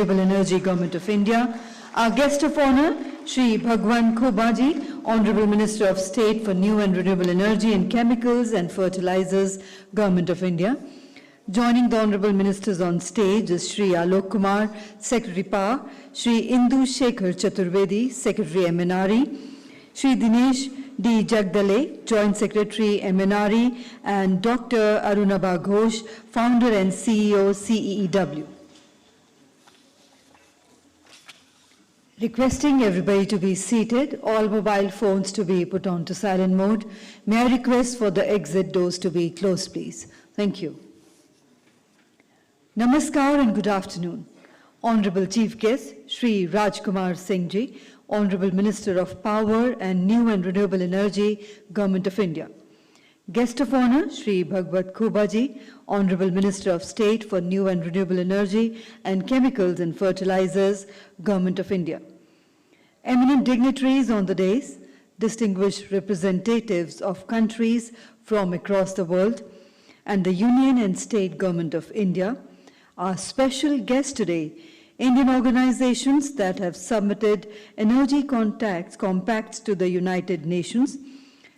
Renewable Energy, Government of India. Our guest of honor, Shri Bhagwan Khobaji, Honorable Minister of State for New and Renewable Energy and Chemicals and Fertilizers, Government of India. Joining the Honorable Ministers on stage is Shri Alok Kumar, Secretary Power, Shri Indu Shekhar Chaturvedi, Secretary MNRE, Shri Dinesh D. Jagdale, Joint Secretary MNRE, and Dr. Arunabha Ghosh, Founder and CEO CEEW. Requesting everybody to be seated, all mobile phones to be put on to silent mode. May I request for the exit doors to be closed, please. Thank you. Namaskar and good afternoon. Honorable Chief Guest, Shri Rajkumar Singh Ji, Honorable Minister of Power and New and Renewable Energy, Government of India. Guest of honor, Shri Bhagwan Khobaji, Honorable Minister of State for New and Renewable Energy and Chemicals and Fertilizers, Government of India. Eminent dignitaries on the dais, distinguished representatives of countries from across the world, and the Union and State Government of India. Our special guest today, Indian organizations that have submitted energy compacts to the United Nations,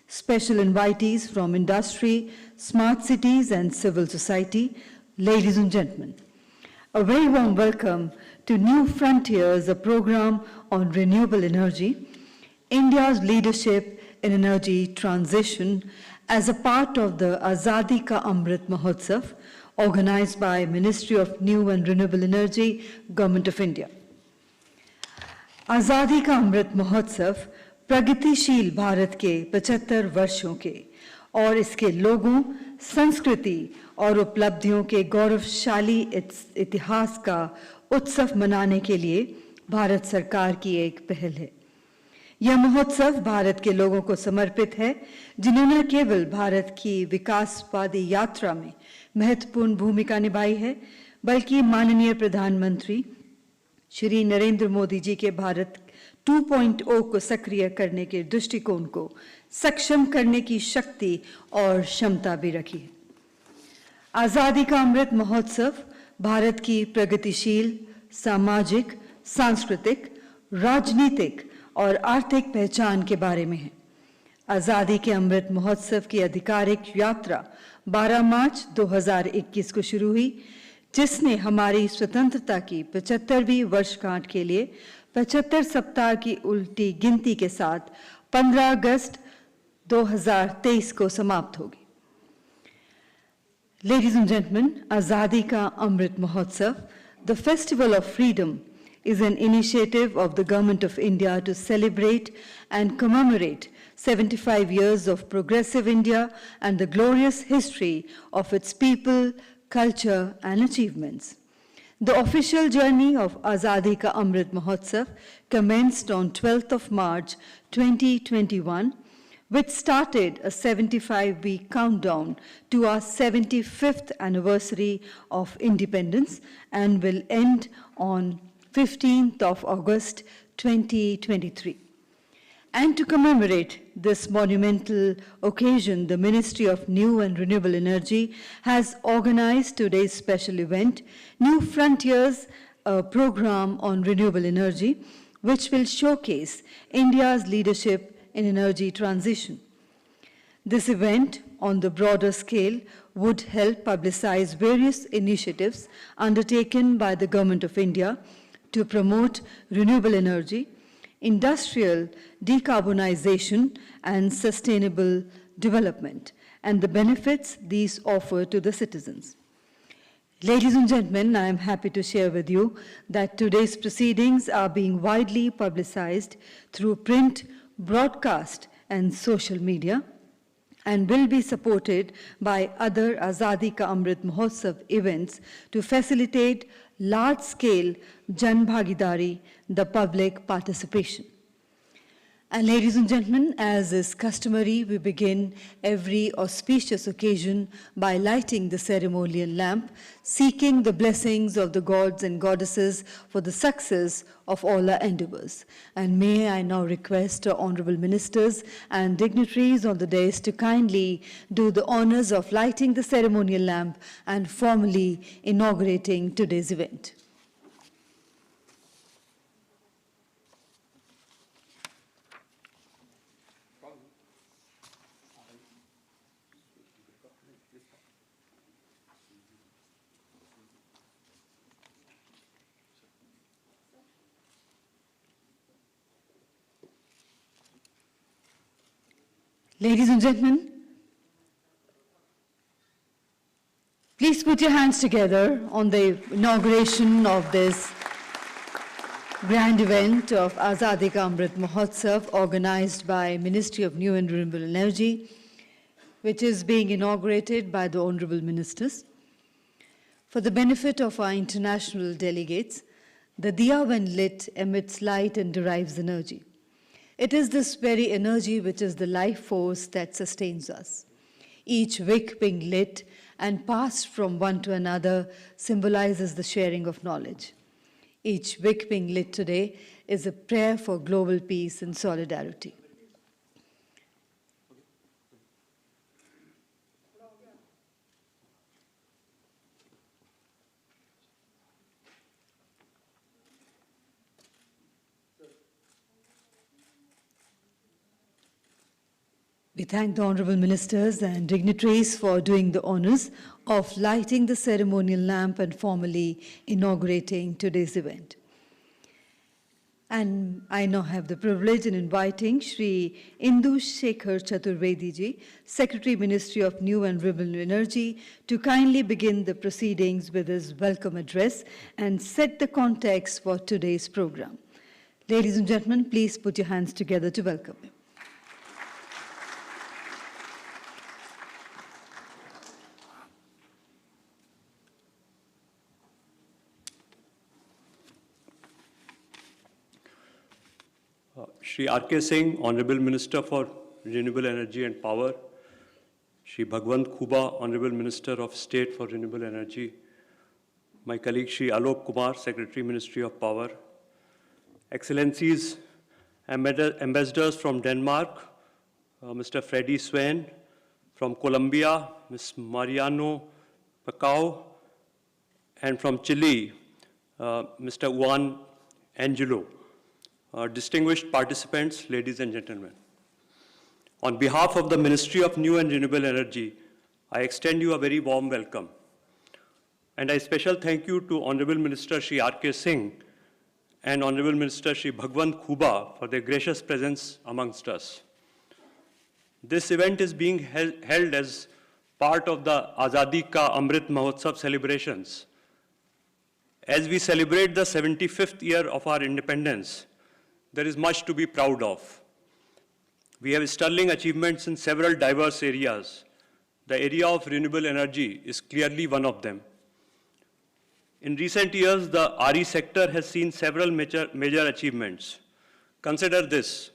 special invitees from industry, smart cities, and civil society, ladies and gentlemen. A very warm welcome to New Frontiers, a program on renewable energy, India's leadership in energy transition as a part of the Azadi Ka Amrit Mahotsav, organized by Ministry of New and Renewable Energy, Government of India. Azadi Ka Amrit Mahotsav प्रगतिशील भारत के 75 वर्षों के और इसके लोगों, संस्कृति और उपलब्धियों के गौरवशाली इतिहास का उत्सव मनाने के लिए भारत सरकार की एक पहल है। यह महोत्सव भारत के लोगों को समर्पित है, जिन्होंने न केवल भारत की विकासवादी यात्रा में महत्वपूर्ण भूमिका निभाई है, बल्कि माननीय प्रधानमंत्री श्री नरेंद्र मोदी जी के भारत 2.0 को सक्रिय करने के दृष्टिकोण को सक्षम करने की शक्ति और क्षमता भी रखी है। आजादी का अमृत महोत्सव भारत की प्रगतिशील, सामाजिक, सांस्कृतिक, राजनीतिक और आर्थिक पहचान के बारे में है। आजादी के अमृत महोत्सव की आधिकारिक यात्रा 12 मार्च 2021 को शुरू हुई, जिसने हमारी स्वतंत्रता की 75वीं वर्षगांठ के लिए 75 सप्ताह की उल्टी गिनती के साथ 15 अगस्त 2023 को समाप्त होगी। Ladies and gentlemen, Azadi Ka Amrit Mahotsav, the Festival of Freedom, is an initiative of the Government of India to celebrate and commemorate 75 years of progressive India and the glorious history of its people, culture, and achievements. The official journey of Azadi Ka Amrit Mahotsav commenced on 12th of March 2021, which started a 75-week countdown to our 75th anniversary of independence and will end on 15th of August 2023. And to commemorate this monumental occasion, the Ministry of New and Renewable Energy has organized today's special event, New Frontiers, a program on renewable energy, which will showcase India's leadership in energy transition. This event, on the broader scale, would help publicize various initiatives undertaken by the Government of India to promote renewable energy, industrial decarbonization, and sustainable development, and the benefits these offer to the citizens. Ladies and gentlemen, I am happy to share with you that today's proceedings are being widely publicized through print, broadcast, and social media, and will be supported by other Azadi Ka Amrit Mahotsav events to facilitate large-scale Jan Bhagidari, the public participation. And ladies and gentlemen, as is customary, we begin every auspicious occasion by lighting the ceremonial lamp, seeking the blessings of the gods and goddesses for the success of all our endeavors. And may I now request our honorable ministers and dignitaries on the dais to kindly do the honors of lighting the ceremonial lamp and formally inaugurating today's event. Ladies and gentlemen, please put your hands together on the inauguration of this grand event of Azadi Ka Amrit Mahotsav, organized by Ministry of New and Renewable Energy, which is being inaugurated by the Honorable Ministers. For the benefit of our international delegates, the diya when lit emits light and derives energy. It is this very energy which is the life force that sustains us. Each wick being lit and passed from one to another symbolizes the sharing of knowledge. Each wick being lit today is a prayer for global peace and solidarity. We thank the Honorable Ministers and dignitaries for doing the honors of lighting the ceremonial lamp and formally inaugurating today's event. And I now have the privilege in inviting Shri Indu Shekhar Chaturvedi ji, Secretary, Ministry of New and Renewable Energy, to kindly begin the proceedings with his welcome address and set the context for today's program. Ladies and gentlemen, please put your hands together to welcome him. Shri R.K. Singh, Honorable Minister for Renewable Energy and Power, Shri Bhagwant Khuba, Honorable Minister of State for Renewable Energy, my colleague Shri Alok Kumar, Secretary, Ministry of Power, Excellencies, Ambassadors from Denmark, Mr. Freddy Swain, from Colombia, Ms. Mariano Pacao, and from Chile, Mr. Juan Angelo. Distinguished participants, ladies and gentlemen. On behalf of the Ministry of New and Renewable Energy, I extend you a very warm welcome. And a special thank you to Honorable Minister Shri R.K. Singh and Honorable Minister Shri Bhagwant Khuba for their gracious presence amongst us. This event is being held as part of the Azadi Ka Amrit Mahotsav celebrations. As we celebrate the 75th year of our independence, there is much to be proud of. We have sterling achievements in several diverse areas. The area of renewable energy is clearly one of them. In recent years, the RE sector has seen several major achievements. Consider this.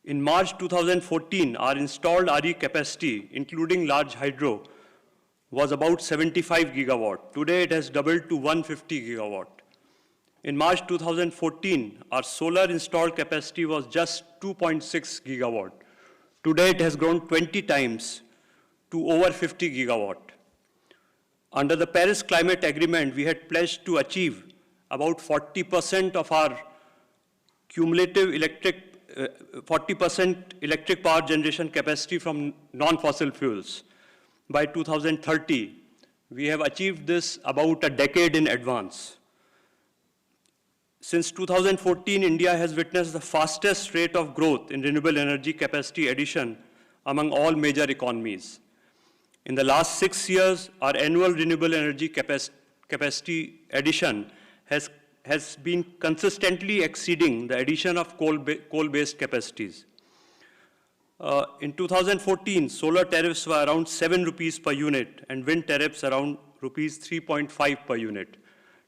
In March 2014, our installed RE capacity, including large hydro, was about 75 gigawatt. Today, it has doubled to 150 gigawatt. In March 2014, our solar installed capacity was just 2.6 gigawatt. Today, it has grown 20 times to over 50 gigawatt. Under the Paris Climate Agreement, we had pledged to achieve about 40% of our cumulative electric 40% electric power generation capacity from non-fossil fuels by 2030. We have achieved this about a decade in advance. Since 2014, India has witnessed the fastest rate of growth in renewable energy capacity addition among all major economies. In the last 6 years, our annual renewable energy capacity addition has been consistently exceeding the addition of coal-based capacities. In 2014, solar tariffs were around 7 rupees per unit and wind tariffs around rupees 3.5 per unit.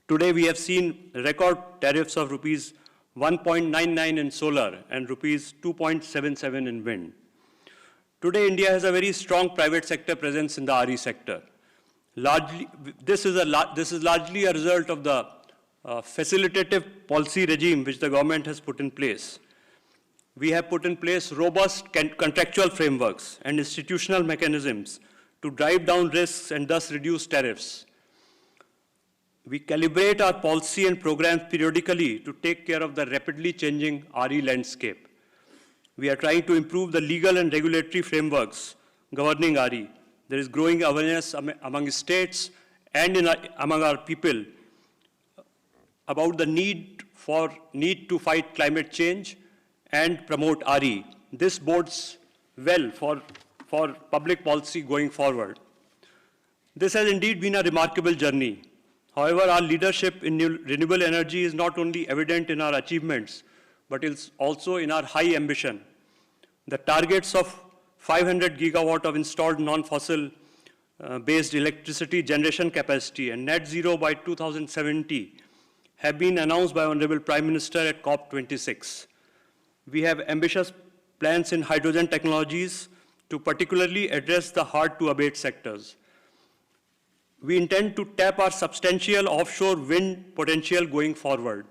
Today, we have seen record tariffs of rupees 1.99 in solar and rupees 2.77 in wind. Today, India has a very strong private sector presence in the RE sector. This is largely a result of the facilitative policy regime which the government has put in place. We have put in place robust contractual frameworks and institutional mechanisms to drive down risks and thus reduce tariffs. We calibrate our policy and programs periodically to take care of the rapidly changing RE landscape. We are trying to improve the legal and regulatory frameworks governing RE. There is growing awareness among states and among our people about the need to fight climate change and promote RE. This bodes well for public policy going forward. This has indeed been a remarkable journey. However, our leadership in renewable energy is not only evident in our achievements, but it's also in our high ambition. The targets of 500 gigawatt of installed non-fossil based electricity generation capacity and net zero by 2070 have been announced by Honorable Prime Minister at COP26. We have ambitious plans in hydrogen technologies to particularly address the hard-to-abate sectors. We intend to tap our substantial offshore wind potential going forward.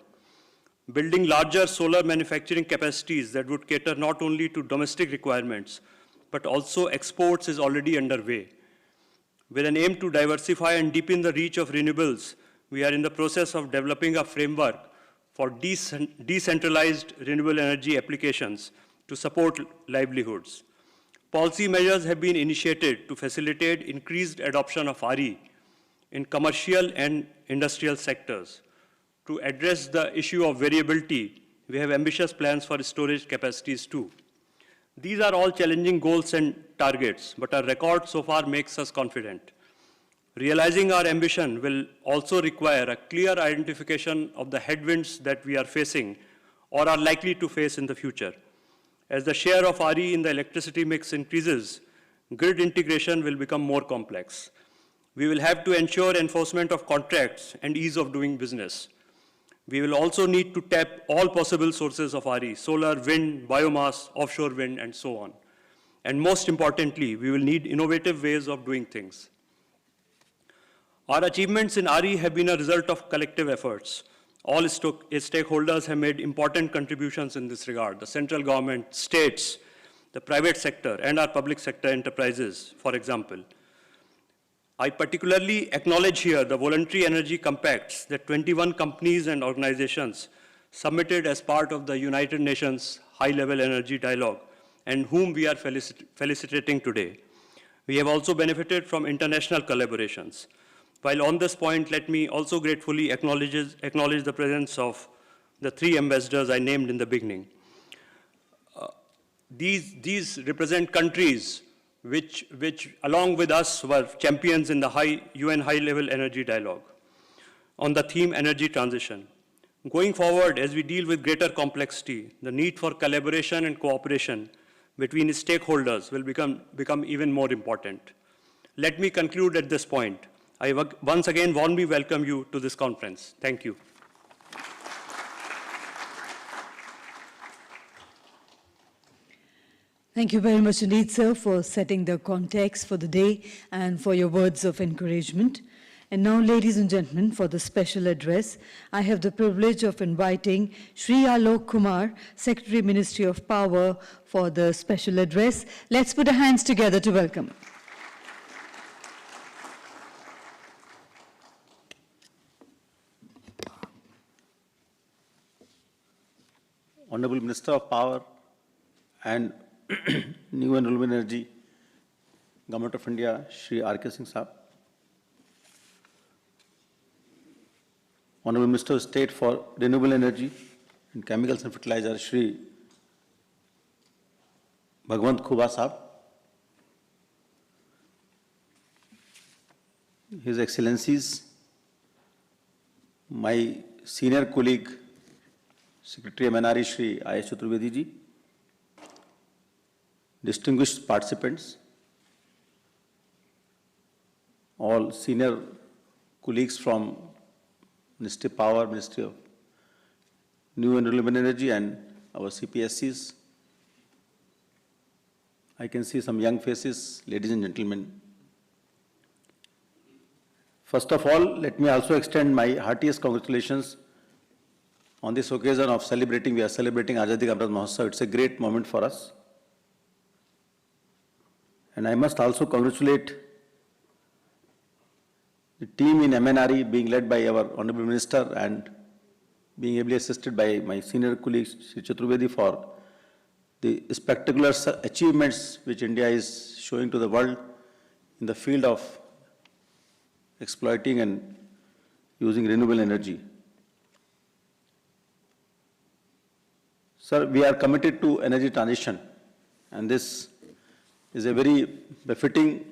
Building larger solar manufacturing capacities that would cater not only to domestic requirements, but also exports is already underway. With an aim to diversify and deepen the reach of renewables, we are in the process of developing a framework for decentralized renewable energy applications to support livelihoods. Policy measures have been initiated to facilitate increased adoption of RE in commercial and industrial sectors. To address the issue of variability, we have ambitious plans for storage capacities too. These are all challenging goals and targets, but our record so far makes us confident. Realizing our ambition will also require a clear identification of the headwinds that we are facing or are likely to face in the future. As the share of RE in the electricity mix increases, grid integration will become more complex. We will have to ensure enforcement of contracts and ease of doing business. We will also need to tap all possible sources of RE, solar, wind, biomass, offshore wind, and so on. And most importantly, we will need innovative ways of doing things. Our achievements in RE have been a result of collective efforts. All stakeholders have made important contributions in this regard: the central government, states, the private sector, and our public sector enterprises, for example. I particularly acknowledge here the voluntary energy compacts that 21 companies and organizations submitted as part of the United Nations High-Level Energy Dialogue, and whom we are felicitating today. We have also benefited from international collaborations. While on this point, let me also gratefully acknowledge the presence of the 3 ambassadors I named in the beginning. These represent countries which along with us were champions in the UN High-Level Energy Dialogue on the theme energy transition. Going forward, as we deal with greater complexity, the need for collaboration and cooperation between stakeholders will become even more important. Let me conclude at this point. I once again warmly welcome you to this conference. Thank you. Thank you very much indeed, sir, for setting the context for the day and for your words of encouragement. And now, ladies and gentlemen, for the special address, I have the privilege of inviting Shri Alok Kumar, Secretary, Ministry of Power, for the special address. Let's put our hands together to welcome. Honorable Minister of Power and New and Renewable Energy, Government of India, Shri R.K. Singh Saab. Honorable Minister of State for Renewable Energy and Chemicals and Fertilizer, Shri Bhagwant Khubha Saab. His Excellencies, my senior colleague, Secretary MNRE Shri I.S. Chaturvedi ji, distinguished participants, all senior colleagues from Ministry of Power, Ministry of New and Renewable Energy, and our CPSCs. I can see some young faces, ladies and gentlemen. First of all, let me also extend my heartiest congratulations on this occasion of we are celebrating Azadi Ka Amrit Mahotsav. It's a great moment for us. And I must also congratulate the team in MNRE being led by our Honorable Minister and being ably assisted by my senior colleague Shri Chaturvedi for the spectacular achievements which India is showing to the world in the field of exploiting and using renewable energy. Sir, we are committed to energy transition, and this is a very befitting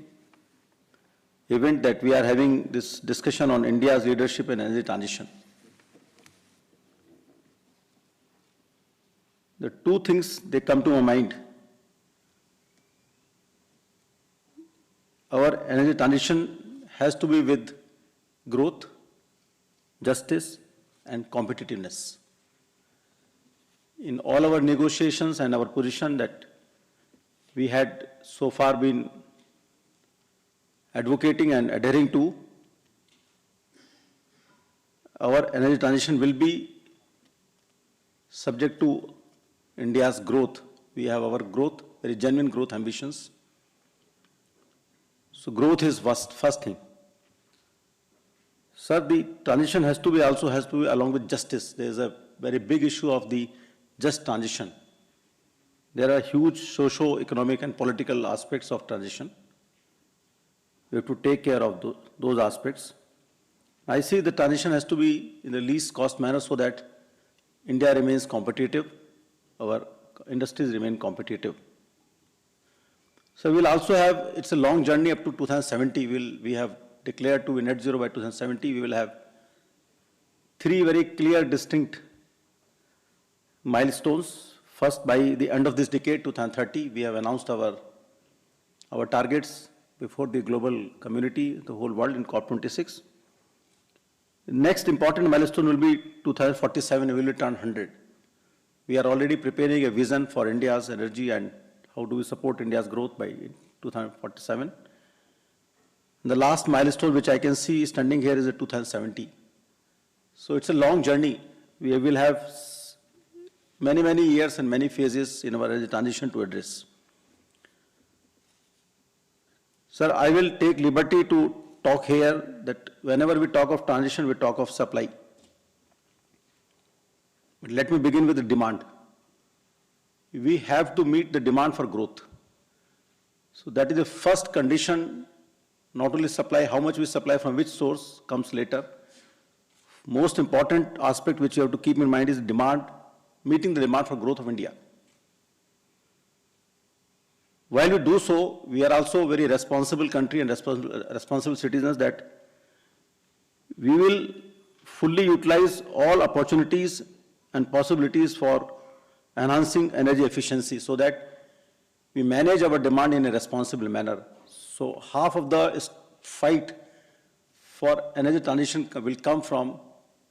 event that we are having this discussion on India's leadership in energy transition. The two things they come to my mind. Our energy transition has to be with growth, justice, and competitiveness. In all our negotiations and our position that we had so far been advocating and adhering to, our energy transition will be subject to India's growth. We have our growth, very genuine growth ambitions. So growth is first thing. Sir, the transition also has to be along with justice. There is a very big issue of the just transition. There are huge socio-economic and political aspects of transition. We have to take care of those aspects. I see the transition has to be in the least cost manner so that India remains competitive, our industries remain competitive. So we'll also have, it's a long journey up to 2070. We have declared to be net zero by 2070. We will have 3 very clear, distinct milestones. First, by the end of this decade, 2030, we have announced our targets before the global community, the whole world in COP26. The next important milestone will be 2047, we will turn 100. We are already preparing a vision for India's energy and how do we support India's growth by 2047. And the last milestone which I can see standing here is 2070. So it's a long journey. We will have many, many years and many phases in our energy transition to address. Sir, I will take liberty to talk here that whenever we talk of transition, we talk of supply. But let me begin with the demand. We have to meet the demand for growth. So that is the first condition, not only supply, how much we supply from which source comes later. Most important aspect which you have to keep in mind is demand, meeting the demand for growth of India. While we do so, we are also a very responsible country and responsible citizens that we will fully utilize all opportunities and possibilities for enhancing energy efficiency so that we manage our demand in a responsible manner. So half of the fight for energy transition will come from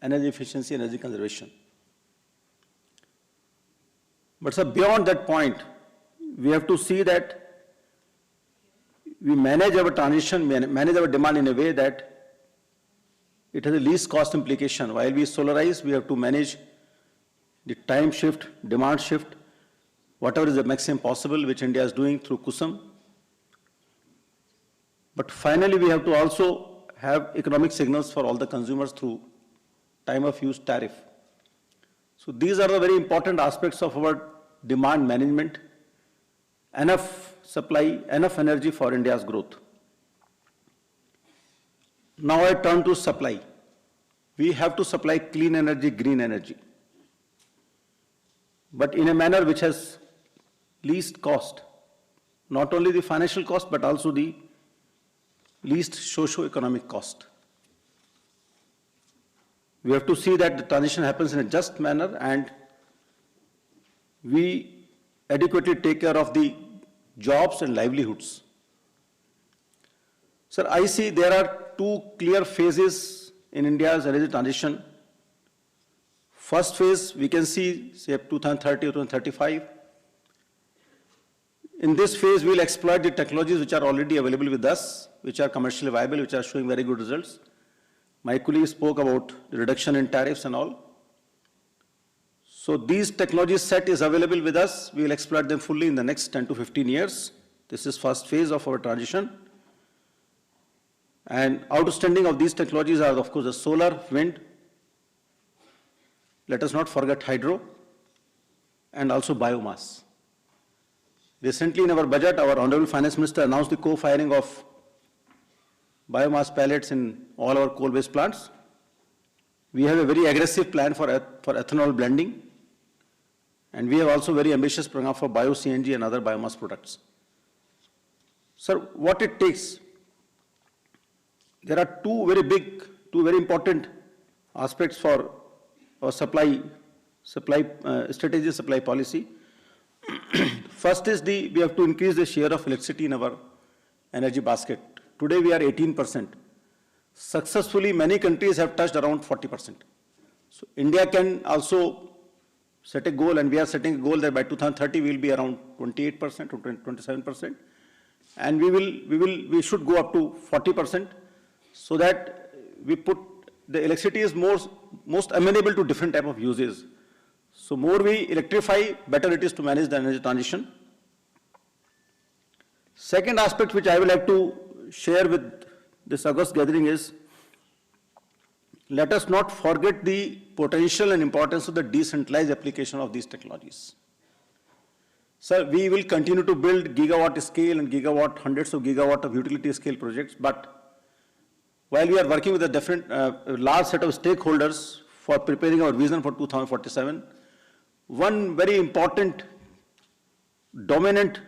energy efficiency and energy conservation. But sir, beyond that point, we have to see that we manage our transition, manage our demand in a way that it has the least cost implication. While we solarize, we have to manage the time shift, demand shift, whatever is the maximum possible, which India is doing through KUSUM. But finally, we have to also have economic signals for all the consumers through time of use tariff. So these are the very important aspects of our demand management, enough supply, enough energy for India's growth. Now I turn to supply. We have to supply clean energy, green energy, but in a manner which has least cost, not only the financial cost, but also the least socio-economic cost. We have to see that the transition happens in a just manner and we adequately take care of the jobs and livelihoods. Sir, I see there are 2 clear phases in India's energy transition. First phase, we can see, say, 2030 or 2035. In this phase, we will exploit the technologies which are already available with us, which are commercially viable, which are showing very good results. My colleague spoke about the reduction in tariffs and all. So these technology set is available with us. We will exploit them fully in the next 10 to 15 years. This is first phase of our transition. And outstanding of these technologies are, of course, the solar, wind. Let us not forget hydro and also biomass. Recently in our budget, our Honorable Finance Minister announced the co-firing of biomass pellets in all our coal-based plants. We have a very aggressive plan for ethanol blending, and we have also very ambitious program for bio-CNG and other biomass products. Sir, what it takes, there are two very important aspects for our supply strategy, supply policy. First is we have to increase the share of electricity in our energy basket. Today we are 18%. Successfully, many countries have touched around 40%. So India can also set a goal, and we are setting a goal that by 2030 we will be around 28% or 27%, and we should go up to 40%, so that we put the electricity is most amenable to different type of uses. So more we electrify, better it is to manage the energy transition. Second aspect which I would like to share with this August gathering is, let us not forget the potential and importance of the decentralized application of these technologies. Sir, we will continue to build gigawatt scale and hundreds of gigawatt of utility scale projects, but while we are working with a different, large set of stakeholders for preparing our vision for 2047, one very important, dominant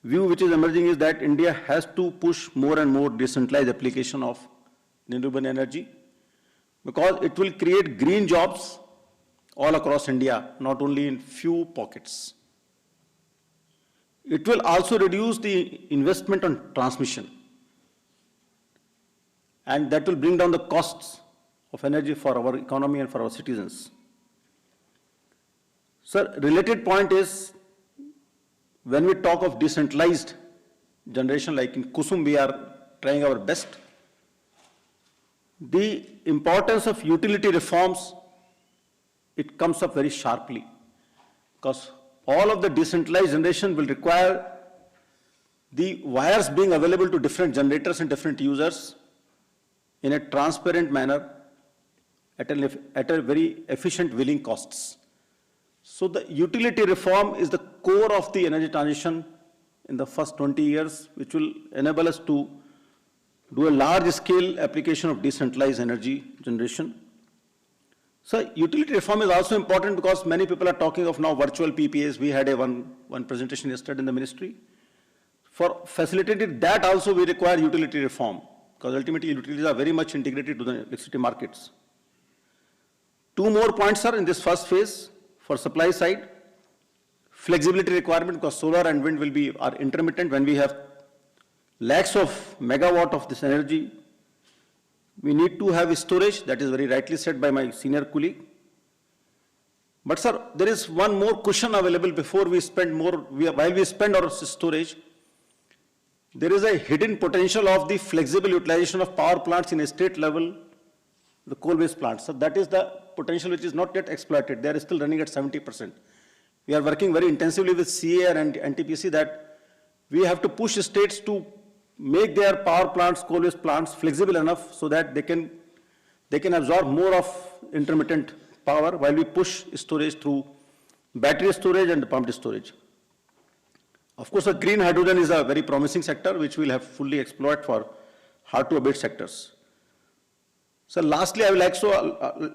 view which is emerging is that India has to push more and more decentralized application of renewable energy, because it will create green jobs all across India, not only in few pockets. It will also reduce the investment on transmission, and that will bring down the costs of energy for our economy and for our citizens. Sir, related point is, when we talk of decentralized generation, like in Kusum, we are trying our best. The importance of utility reforms, it comes up very sharply, because all of the decentralized generation will require the wires being available to different generators and different users in a transparent manner at a very efficient wheeling costs. So the utility reform is the core of the energy transition in the first 20 years, which will enable us to do a large-scale application of decentralized energy generation. So utility reform is also important because many people are talking of now virtual PPAs. We had one presentation yesterday in the ministry. For facilitating that also we require utility reform, because ultimately utilities are very much integrated to the electricity markets. Two more points are in this first phase for supply side. Flexibility requirement, because solar and wind are intermittent. When we have lakhs of megawatt of this energy, we need to have storage. That is very rightly said by my senior colleague. But sir, there is one more cushion available before we spend more, while we spend our storage. There is a hidden potential of the flexible utilization of power plants in a state level, the coal-based plants. So that is the potential which is not yet exploited. They are still running at 70%. We are working very intensively with CA and NTPC that we have to push states to make their power plants, coal-based plants flexible enough so that they can absorb more of intermittent power while we push storage through battery storage and pumped storage. Of course, the green hydrogen is a very promising sector which we'll have fully exploit for hard to abate sectors. So lastly, I would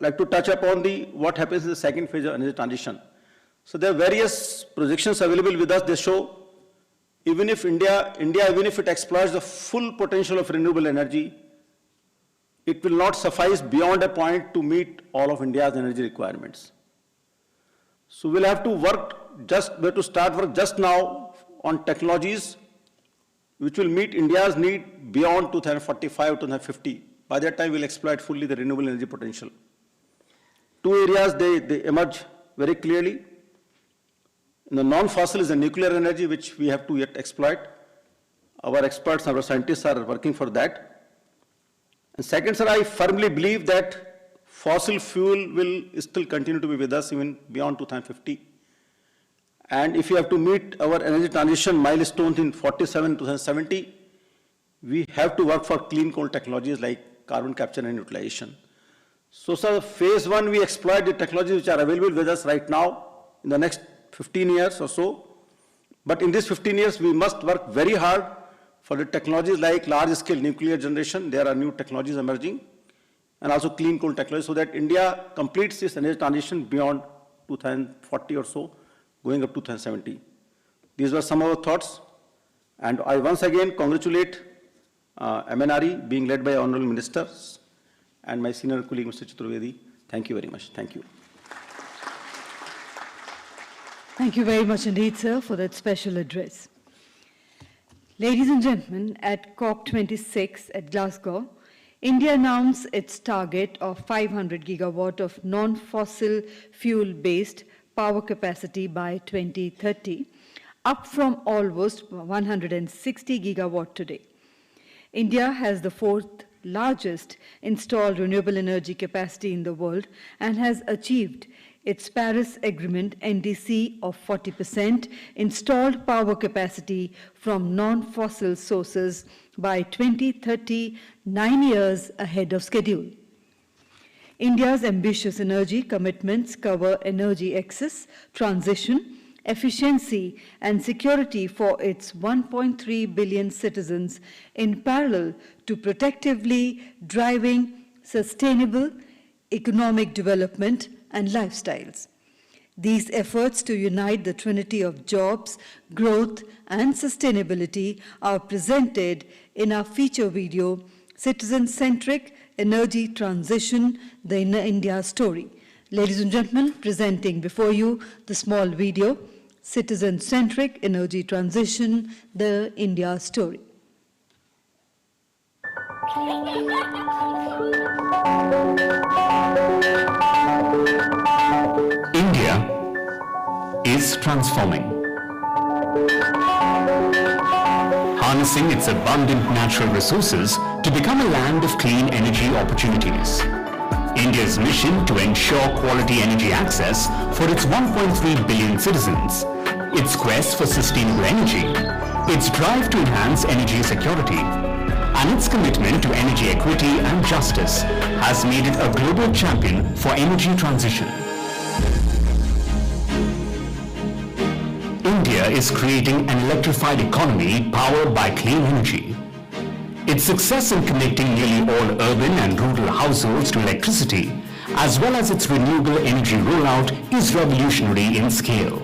like to touch upon what happens in the second phase of energy transition. So there are various projections available with us. They show even if India even if it exploits the full potential of renewable energy, it will not suffice beyond a point to meet all of India's energy requirements. So we'll have to start work just now on technologies which will meet India's need beyond 2045, 2050. By that time, we'll exploit fully the renewable energy potential. Two areas, they emerge very clearly. In the non-fossil is the nuclear energy, which we have to yet exploit. Our experts, our scientists are working for that. And second, sir, I firmly believe that fossil fuel will still continue to be with us even beyond 2050. And if we have to meet our energy transition milestones in 47, 2070, we have to work for clean coal technologies like carbon capture and utilization. So, sir, phase one, we exploit the technologies which are available with us right now in the next 15 years or so. But in these 15 years, we must work very hard for the technologies like large-scale nuclear generation. There are new technologies emerging, and also clean coal technology, so that India completes its energy transition beyond 2040 or so, going up to 2070. These were some of our thoughts. And I once again congratulate MNRE being led by Honorable Ministers and my senior colleague Mr. Chaturvedi. Thank you very much. Thank you. Thank you very much indeed, sir, for that special address. Ladies and gentlemen, at COP26 at Glasgow, India announced its target of 500 gigawatt of non-fossil fuel-based power capacity by 2030, up from almost 160 gigawatt today. India has the fourth largest installed renewable energy capacity in the world and has achieved its Paris Agreement NDC of 40% installed power capacity from non-fossil sources by 2030, 9 years ahead of schedule. India's ambitious energy commitments cover energy access, transition, efficiency, and security for its 1.3 billion citizens in parallel to protectively driving sustainable economic development and lifestyles. These efforts to unite the trinity of jobs, growth, and sustainability are presented in our feature video, Citizen-Centric Energy Transition, the India Story. Ladies and gentlemen, presenting before you the small video, Citizen-Centric Energy Transition, the India Story. India is transforming. Harnessing its abundant natural resources to become a land of clean energy opportunities. India's mission to ensure quality energy access for its 1.3 billion citizens, its quest for sustainable energy, its drive to enhance energy security, and its commitment to energy equity and justice has made it a global champion for energy transition. India is creating an electrified economy powered by clean energy. Its success in connecting nearly all urban and rural households to electricity, as well as its renewable energy rollout, is revolutionary in scale.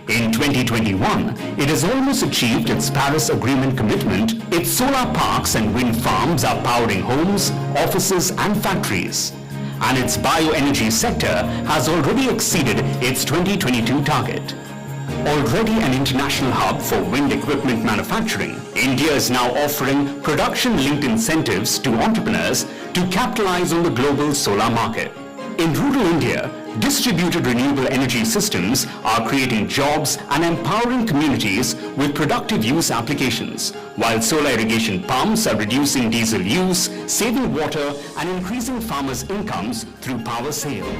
In 2021, it has almost achieved its Paris Agreement commitment. Its solar parks and wind farms are powering homes, offices, and factories. And its bioenergy sector has already exceeded its 2022 target. Already an international hub for wind equipment manufacturing, India is now offering production-linked incentives to entrepreneurs to capitalize on the global solar market. In rural India, distributed renewable energy systems are creating jobs and empowering communities with productive use applications, while solar irrigation pumps are reducing diesel use, saving water, and increasing farmers' incomes through power sale.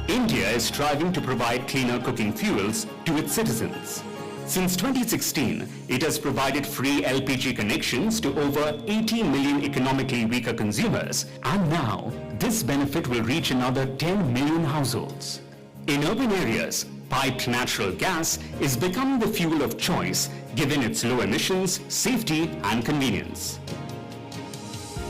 India is striving to provide cleaner cooking fuels to its citizens. Since 2016, it has provided free LPG connections to over 80 million economically weaker consumers, and now this benefit will reach another 10 million households. In urban areas, piped natural gas is becoming the fuel of choice given its low emissions, safety, and convenience.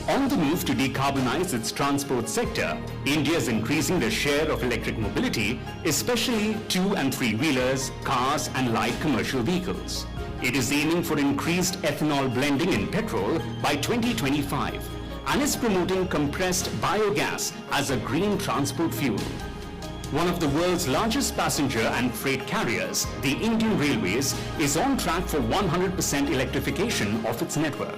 On the move to decarbonize its transport sector, India is increasing the share of electric mobility, especially 2- and 3-wheelers, cars, and light commercial vehicles. It is aiming for increased ethanol blending in petrol by 2025 and is promoting compressed biogas as a green transport fuel. One of the world's largest passenger and freight carriers, the Indian Railways, is on track for 100% electrification of its network.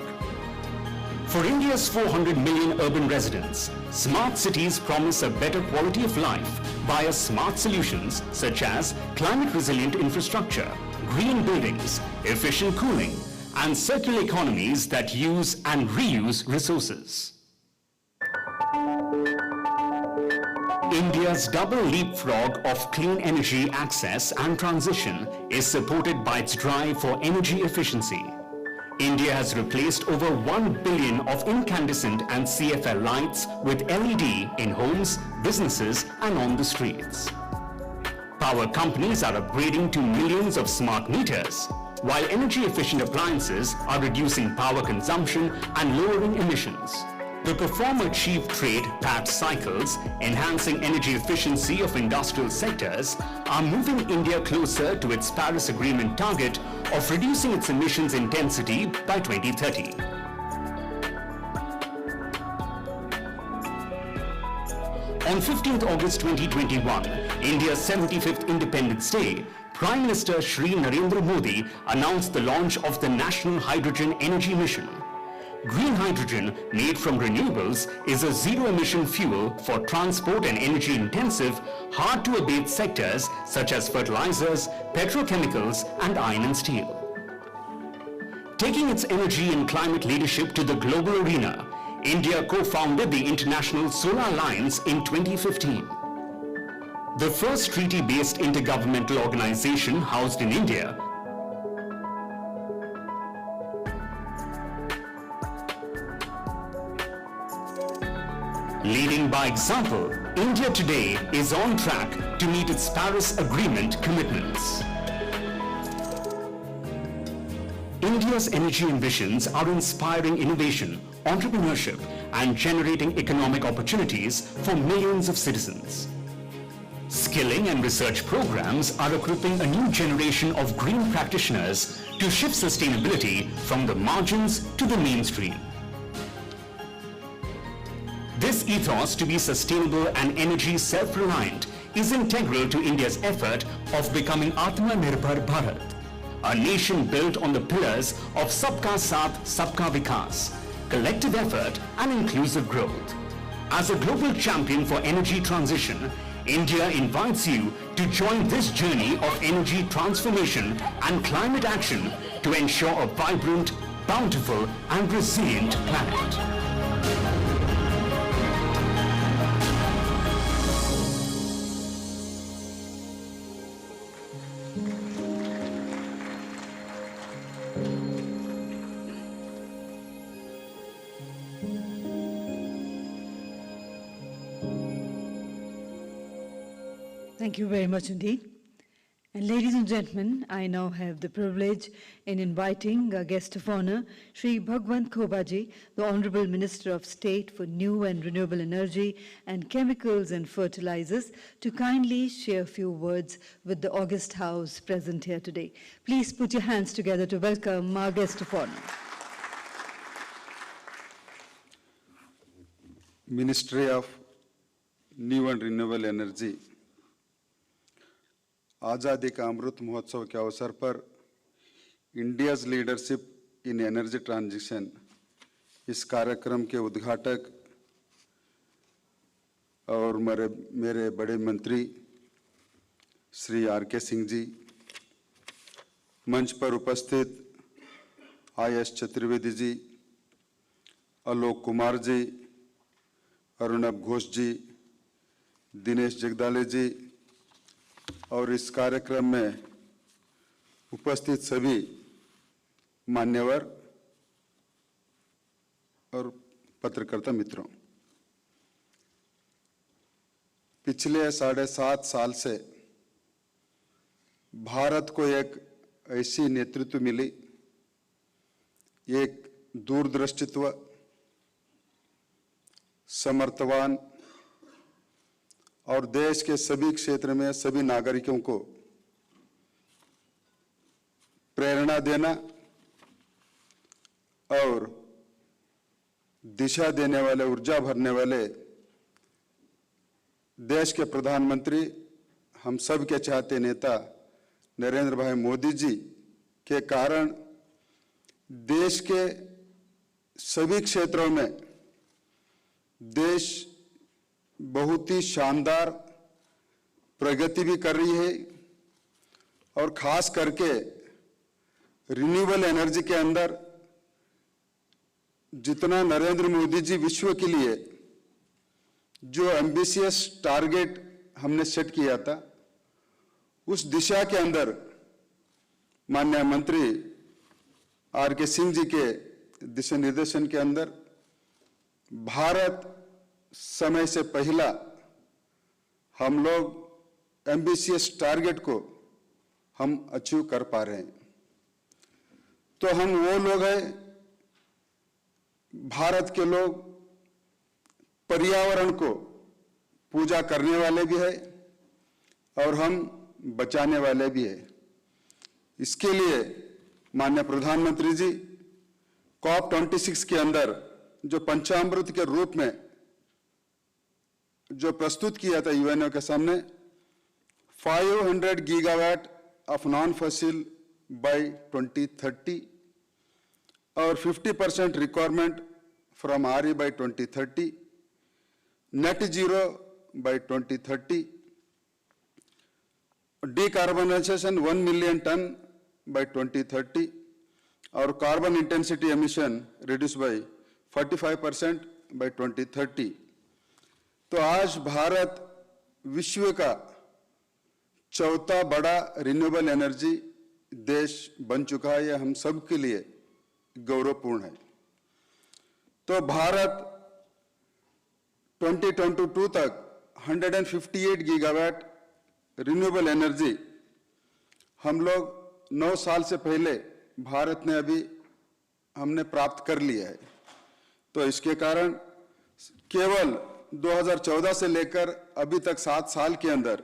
For India's 400 million urban residents, smart cities promise a better quality of life via smart solutions such as climate-resilient infrastructure, green buildings, efficient cooling, and circular economies that use and reuse resources. India's double leapfrog of clean energy access and transition is supported by its drive for energy efficiency. India has replaced over 1 billion of incandescent and CFL lights with LED in homes, businesses, and on the streets. Power companies are upgrading to millions of smart meters. while energy-efficient appliances are reducing power consumption and lowering emissions. The Perform Achieve Trade PAT cycles, enhancing energy efficiency of industrial sectors, are moving India closer to its Paris Agreement target of reducing its emissions intensity by 2030. On 15th August 2021, India's 75th Independence Day, Prime Minister Shri Narendra Modi announced the launch of the National Hydrogen Energy Mission. Green hydrogen made from renewables is a zero-emission fuel for transport and energy-intensive, hard-to-abate sectors such as fertilizers, petrochemicals, and iron and steel. Taking its energy and climate leadership to the global arena, India co-founded the International Solar Alliance in 2015. The first treaty-based intergovernmental organization housed in India, leading by example, India today is on track to meet its Paris Agreement commitments. India's energy ambitions are inspiring innovation, entrepreneurship, and generating economic opportunities for millions of citizens. Skilling and research programs are equipping a new generation of green practitioners to shift sustainability from the margins to the mainstream. This ethos to be sustainable and energy self-reliant is integral to India's effort of becoming Atmanirbhar Bharat, a nation built on the pillars of Sabka Saath, Sabka Vikas, collective effort and inclusive growth. As a global champion for energy transition, India invites you to join this journey of energy transformation and climate action to ensure a vibrant, bountiful and resilient planet. Thank you very much indeed. And ladies and gentlemen, I now have the privilege in inviting our guest of honor, Shri Bhagwant Khobaji, the Honorable Minister of State for New and Renewable Energy and Chemicals and Fertilizers, to kindly share a few words with the august house present here today. Please put your hands together to welcome our guest of honor. Ministry of New and Renewable Energy आज़ादी का अमृत महोत्सव के अवसर पर India's leadership in energy transition इस कार्यक्रम के उद्घाटक और मेरे बड़े मंत्री श्री आर.के. सिंह जी, मंच पर उपस्थित आई.एस. चतुर्वेदी जी, आलोक कुमार जी, अरुणव घोष जी, दिनेश जगदाले जी और इस कार्यक्रम में उपस्थित सभी मान्यवर और पत्रकारिता मित्रों, पिछले 7.5 साल से भारत को एक ऐसी नेतृत्व मिली, एक दूरदृष्टित्व, समर्थवान और देश के सभी क्षेत्र में सभी नागरिकों को प्रेरणा देना और दिशा देने वाले, ऊर्जा भरने वाले देश के प्रधानमंत्री, हम सब के चाहते नेता नरेंद्र भाई मोदी जी के कारण देश के सभी क्षेत्रों में देश बहुत ही शानदार प्रगति भी कर रही है और खास करके रिन्यूएबल एनर्जी के अंदर जितना नरेंद्र मोदी जी विश्व के लिए जो एम्बिशियस टारगेट हमने सेट किया था, उस दिशा के अंदर माननीय मंत्री आर.के. सिंह जी के दिशा निर्देशन के अंदर भारत समय से पहला हम लोग एम्बिशियस टारगेट को हम अचीव कर पा रहे हैं। तो हम वो लोग हैं, भारत के लोग पर्यावरण को पूजा करने वाले भी है और हम बचाने वाले भी है। इसके लिए माननीय प्रधानमंत्री जी COP26 के अंदर जो पंचामृत के रूप में जो प्रस्तुत किया था यूएनओ के सामने, 500 गीगावाट ऑफ नॉन फॉसिल बाय 2030 और 50% requirement from RE by 2030, net zero by 2030, decarbonization 1 million ton by 2030 और carbon intensity emission reduce by 45% by 2030। तो आज भारत विश्व का चौथा बड़ा रिन्यूएबल एनर्जी देश बन चुका है। यह हम सब के लिए गौरवपूर्ण है। तो भारत 2022 तक 158 गीगावाट रिन्यूएबल एनर्जी हम लोग 9 साल से पहले भारत ने हमने प्राप्त कर लिया है। तो इसके कारण केवल 2014 से लेकर अभी तक 7 साल के अंदर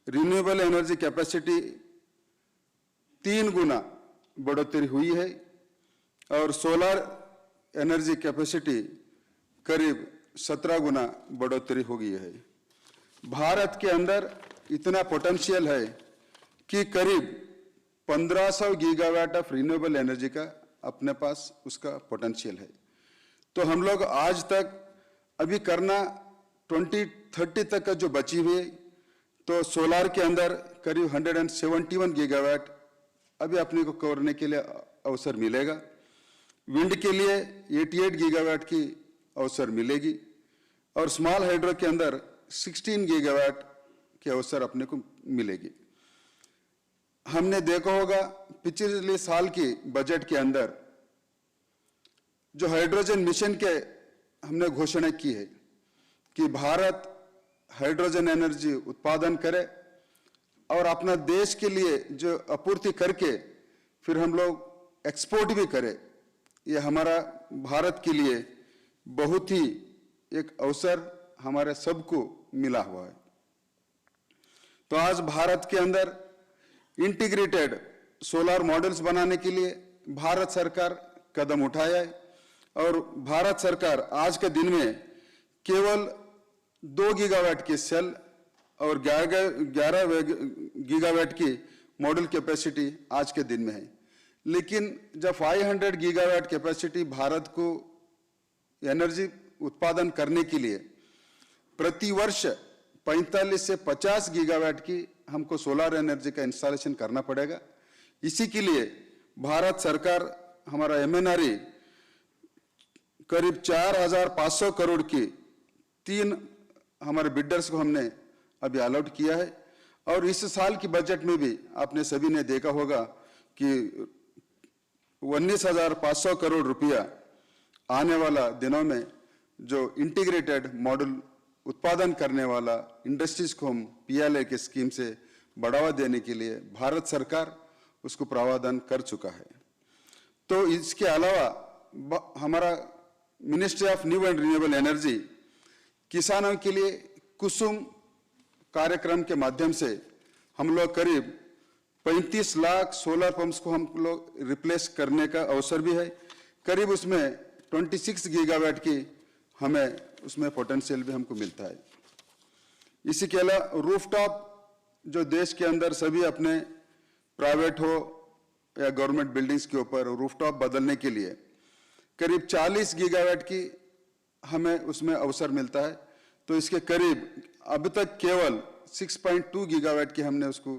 रिन्यूएबल एनर्जी कैपेसिटी 3 गुना बढ़ोतरी हुई है और सोलर एनर्जी कैपेसिटी करीब 17 गुना बढ़ोतरी हो गई है। भारत के अंदर इतना पोटेंशियल है कि करीब 1500 गीगावाट ऑफ रिन्यूएबल एनर्जी का अपने पास उसका पोटेंशियल है। तो हम लोग आज तक अभी करना 2030 तक का जो बची हुई, तो सोलार के अंदर करीब 171 गीगावाट अभी अपने को करने के लिए अवसर मिलेगा। विंड के लिए 88 गीगावाट की अवसर मिलेगी और स्मॉल हाइड्रो के अंदर 16 गीगावाट के अवसर अपने को मिलेगी। हमने देखा होगा पिछले साल की बजट के अंदर जो हाइड्रोजन मिशन के हमने घोषणा की है कि भारत हाइड्रोजन एनर्जी उत्पादन करे और अपना देश के लिए जो आपूर्ति करके फिर हम लोग एक्सपोर्ट भी करें। ये हमारा भारत के लिए बहुत ही एक अवसर हमारे सबको मिला हुआ है। तो आज भारत के अंदर इंटीग्रेटेड सोलर मॉडल्स बनाने के लिए भारत सरकार कदम उठाया है और भारत सरकार आज के दिन में केवल 2 गीगावाट की सेल और 11 गीगावाट की मॉडल कैपेसिटी आज के दिन में है। लेकिन जब 500 गीगावाट कैपेसिटी भारत को एनर्जी उत्पादन करने के लिए प्रति वर्ष 45 से 50 गीगावाट की हमको सोलर एनर्जी का इंस्टॉलेशन करना पड़ेगा। इसी के लिए भारत सरकार हमारा MNRE करीब 4500 करोड़ की 3 हमारे बिल्डर्स को हमने अभी अलॉट किया है। और इस साल की बजट में भी आपने सभी ने देखा होगा कि 19,500 करोड़ रुपया आने वाला दिनों में जो इंटीग्रेटेड मॉडल उत्पादन करने वाला इंडस्ट्रीज को हम PLI के स्कीम से बढ़ावा देने के लिए भारत सरकार उसको प्रावधान कर चुका है। तो इसके अलावा हमारा ministry of new and renewable energy किसानों के लिए कुसुम कार्यक्रम के माध्यम से हम लोग करीब 35 लाख सोलर पंप्स को हम लोग रिप्लेस करने का अवसर भी है। करीब उसमें 26 गीगावाट की हमें उसमें पोटेंशियल भी हमको मिलता है। इसी के अलावा रूफटॉप जो देश के अंदर सभी अपने प्राइवेट हो या गवर्नमेंट बिल्डिंग्स के ऊपर रूफटॉप बदलने के लिए करीब 40 गीगावाट की हमें उसमें अवसर मिलता है। तो इसके करीब अब तक केवल 6.2 गीगावाट की हमने उसको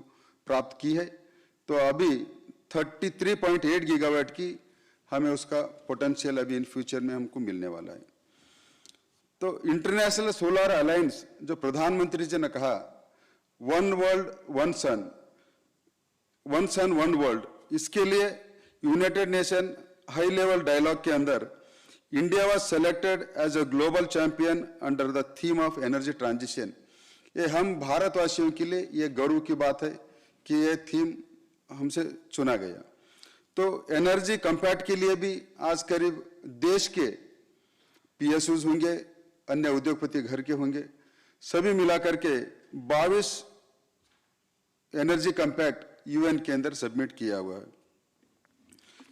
प्राप्त की है। तो अभी 33.8 गीगावाट की हमें उसका पोटेंशियल अभी इन फ्यूचर में हमको मिलने वाला है। तो इंटरनेशनल सोलर अलायंस जो प्रधानमंत्री जी ने कहा one world one sun, one sun one world, इसके लिए United Nation high level dialogue के अंदर India was selected as a global champion under the theme of energy transition. ये हम भारतवासियों के लिए ये गर्व की बात है कि ये थीम हमसे चुना गया। तो एनर्जी कम्पैक्ट के लिए भी आज करीब देश के पीएसयूज होंगे, अन्य उद्योगपति घर के होंगे, सभी मिलाकर के 22 एनर्जी कम्पैक्ट यूएन के अंदर सबमिट किया हुआ है।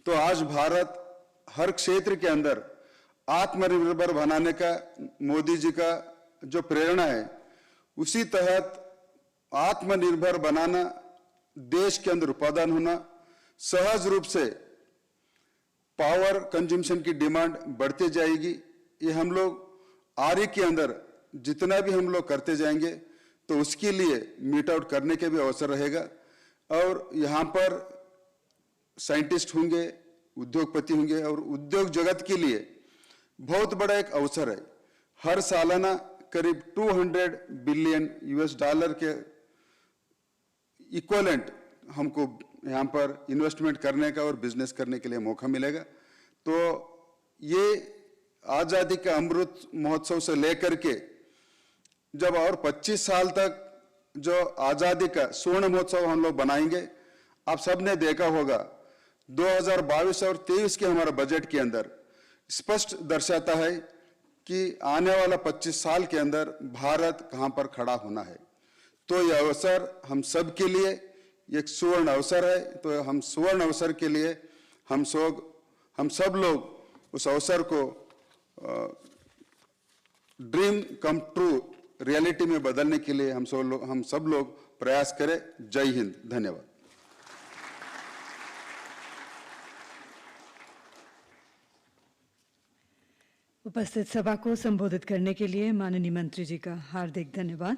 तो आज भारत हर क्षेत्र के अंदर आत्मनिर्भर बनाने का मोदी जी का जो प्रेरणा है, उसी तहत आत्मनिर्भर बनाना, देश के अंदर उत्पादन होना, सहज रूप से पावर कंजम्पशन की डिमांड बढ़ती जाएगी। ये हम लोग आरई के अंदर जितना भी हम लोग करते जाएंगे तो उसके लिए मीट आउट करने के भी अवसर रहेगा। और यहाँ पर साइंटिस्ट होंगे, उद्योगपति होंगे, और उद्योग जगत के लिए बहुत बड़ा एक अवसर है। हर सालाना करीब 200 बिलियन यूएस डॉलर के इक्वलेंट हमको यहाँ पर इन्वेस्टमेंट करने का और बिजनेस करने के लिए मौका मिलेगा। तो ये आज़ादी का अमृत महोत्सव से लेकर के जब और 25 साल तक जो आज़ादी का स्वर्ण महोत्सव हम लोग बनाएंगे, आप सब ने देखा होगा 2022 और 23 के हमारा बजट के अंदर स्पष्ट दर्शाता है कि आने वाला 25 साल के अंदर भारत कहाँ पर खड़ा होना है। तो यह अवसर हम सब के लिए एक सुवर्ण अवसर है। तो हम सुवर्ण अवसर के लिए हम सब लोग उस अवसर को ड्रीम कम ट्रू रियलिटी में बदलने के लिए हम सब लोग प्रयास करें। जय हिंद, धन्यवाद। उपस्थित सभा को संबोधित करने के लिए माननीय मंत्री जी का हार्दिक धन्यवाद।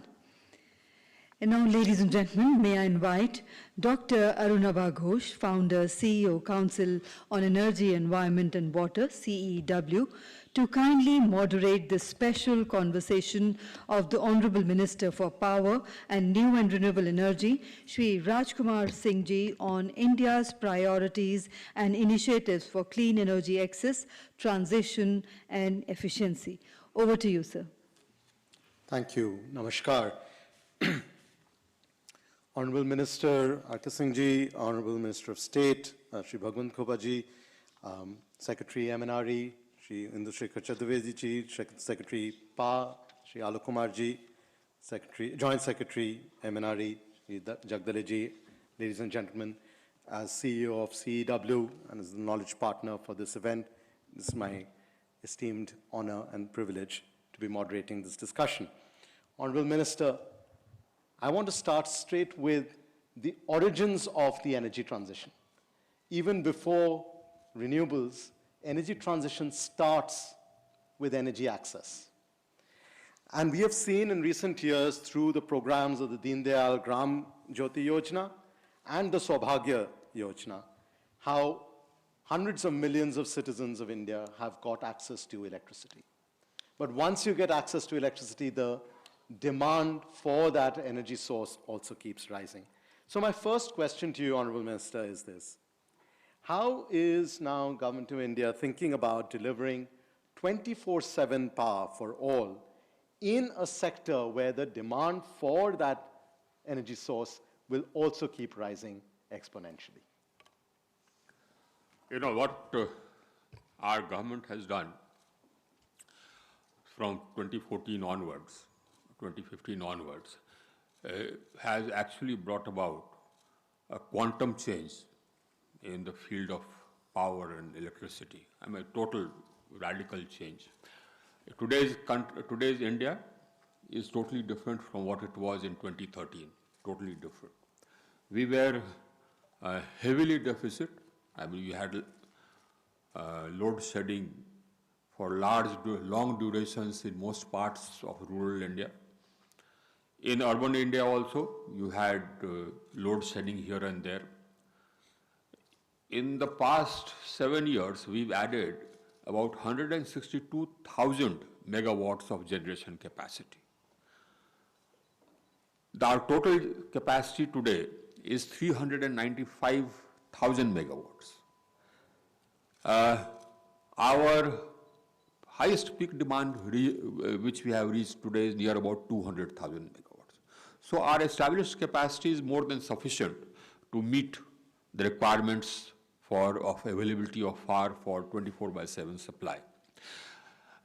And now, ladies and gentlemen, may I invite Dr. Arunabha Ghosh, Founder, CEO, Council on Energy, Environment and Water, CEW, to kindly moderate this special conversation of the Honorable Minister for Power and New and Renewable Energy, Shri Rajkumar Singh Ji, on India's priorities and initiatives for clean energy access, transition and efficiency. Over to you, sir. Thank you. Namaskar. Honorable Minister R.K. Singh Ji, Honorable Minister of State, Shri Bhagwant Khopa Ji, Secretary MNRE, Shri Indushekar Chaturvedi Ji, Secretary PA, Shri Alok Kumar Ji, Joint Secretary MNRE, Shri Jagdale Ji, ladies and gentlemen, as CEO of CEW and as the knowledge partner for this event, this is my esteemed honor and privilege to be moderating this discussion. Honorable Minister, I want to start straight with the origins of the energy transition. Even before renewables, energy transition starts with energy access. And we have seen in recent years through the programs of the Deen Dayal Gram Jyoti Yojana and the Saubhagya Yojana, how hundreds of millions of citizens of India have got access to electricity. But once you get access to electricity, the demand for that energy source also keeps rising. So my first question to you, Honorable Minister, is this. How is now Government of India thinking about delivering 24/7 power for all in a sector where the demand for that energy source will also keep rising exponentially? You know what our government has done from 2014 onwards, 2015 onwards, has actually brought about a quantum change in the field of power and electricity. I mean, total radical change. Today's India is totally different from what it was in 2013, totally different. We were heavily deficit. I mean, we had load shedding for long durations in most parts of rural India. In urban India also, you had load shedding here and there. In the past 7 years, we've added about 162,000 megawatts of generation capacity. Our total capacity today is 395,000 megawatts. Our highest peak demand, which we have reached today, is near about 200,000 megawatts. So our established capacity is more than sufficient to meet the requirements of availability of power for 24/7 supply.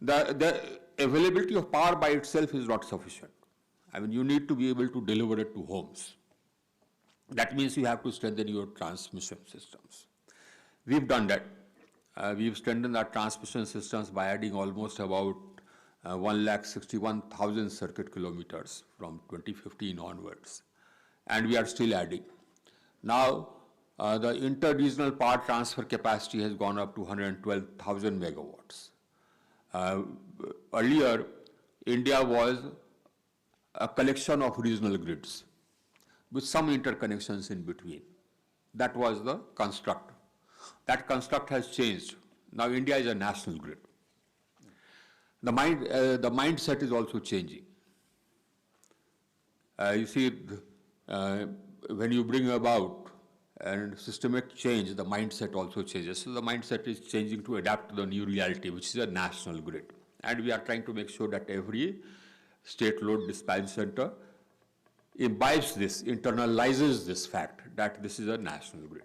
The availability of power by itself is not sufficient. I mean, you need to be able to deliver it to homes. That means you have to strengthen your transmission systems. We've done that. We've strengthened our transmission systems by adding almost about 161,000 circuit kilometers from 2015 onwards. And we are still adding. Now, the inter-regional power transfer capacity has gone up to 112,000 megawatts. Earlier, India was a collection of regional grids with some interconnections in between. That was the construct. That construct has changed. Now India is a national grid. The mindset is also changing. You see, when you bring about a systemic change, the mindset also changes. So the mindset is changing to adapt to the new reality, which is a national grid. And we are trying to make sure that every state load dispatch center imbibes this, internalizes this fact that this is a national grid.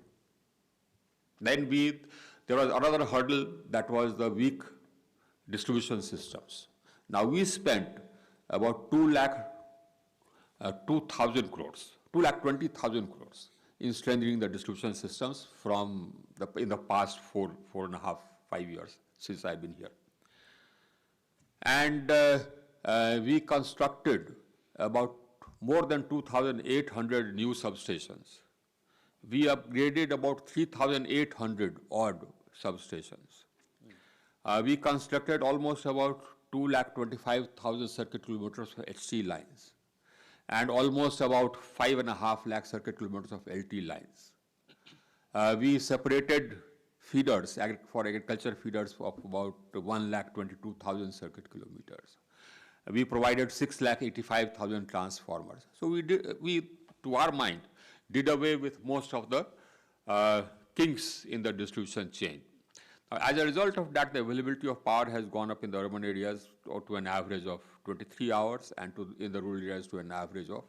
Then there was another hurdle, that was the weak distribution systems. Now we spent about 2,000 crores, 2,20,000 crores in strengthening the distribution systems in the past 4.5, 5 years since I've been here. And we constructed about more than 2,800 new substations. We upgraded about 3,800 odd substations. We constructed almost about 2,25,000 circuit kilometers of HT lines and almost about 5.5 lakh circuit kilometers of LT lines. We separated feeders, for agriculture feeders, of about 1,22,000 circuit kilometers. We provided 6,85,000 transformers. So we, to our mind, did away with most of the kinks in the distribution chain. As a result of that, the availability of power has gone up in the urban areas to an average of 23 hours and in the rural areas to an average of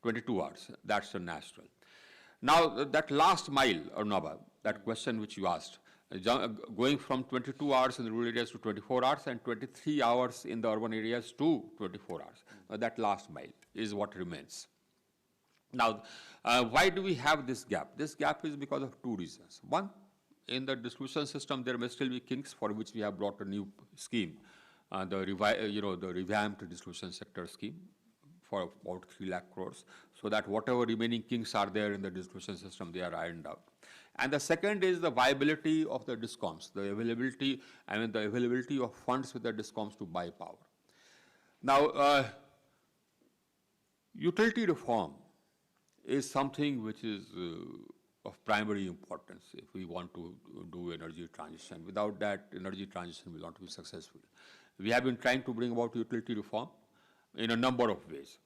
22 hours. That's the national. Now, that last mile, Arnaba, that question which you asked, going from 22 hours in the rural areas to 24 hours and 23 hours in the urban areas to 24 hours. That last mile is what remains. Now, why do we have this gap? This gap is because of two reasons. One, in the distribution system, there may still be kinks for which we have brought a new scheme, the revamped distribution sector scheme for about 3 lakh crores, so that whatever remaining kinks are there in the distribution system, they are ironed out. And the second is the viability of the DISCOMs, the availability of funds with the DISCOMs to buy power. Now, utility reform is something which is of primary importance if we want to do energy transition. Without that, energy transition will not be successful. We have been trying to bring about utility reform in a number of ways.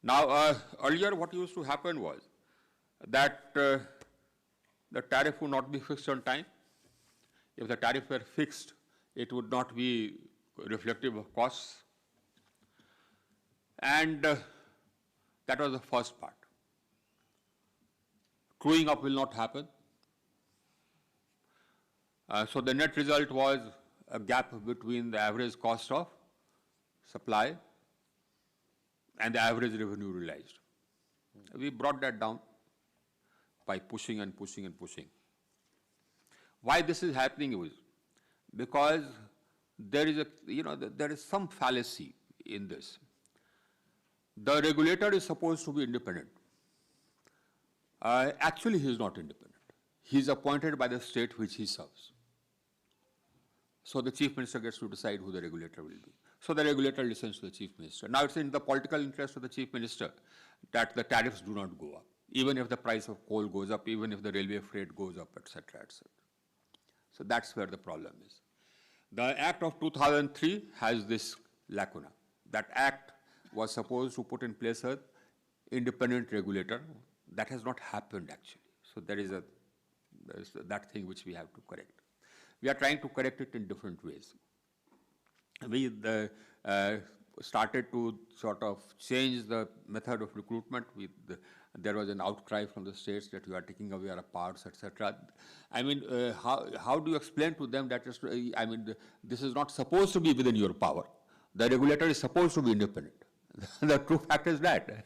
Now, earlier what used to happen was that the tariff would not be fixed on time. If the tariff were fixed, it would not be reflective of costs. And that was the first part. Truing up will not happen. So the net result was a gap between the average cost of supply and the average revenue realized. We brought that down by pushing and pushing and pushing. Why this is happening is because there is some fallacy in this. The regulator is supposed to be independent. Actually, he is not independent. He is appointed by the state which he serves. So the chief minister gets to decide who the regulator will be. So the regulator listens to the chief minister. Now it's in the political interest of the chief minister that the tariffs do not go up, even if the price of coal goes up, even if the railway freight goes up, etc., etc. So that's where the problem is. The Act of 2003 has this lacuna. That Act was supposed to put in place an independent regulator. That has not happened actually. So there is that thing which we have to correct. We are trying to correct it in different ways. We started to sort of change the method of recruitment. There was an outcry from the states that you are taking away our powers, etc. I mean, how do you explain to them that, this is not supposed to be within your power? The regulator is supposed to be independent. The true fact is that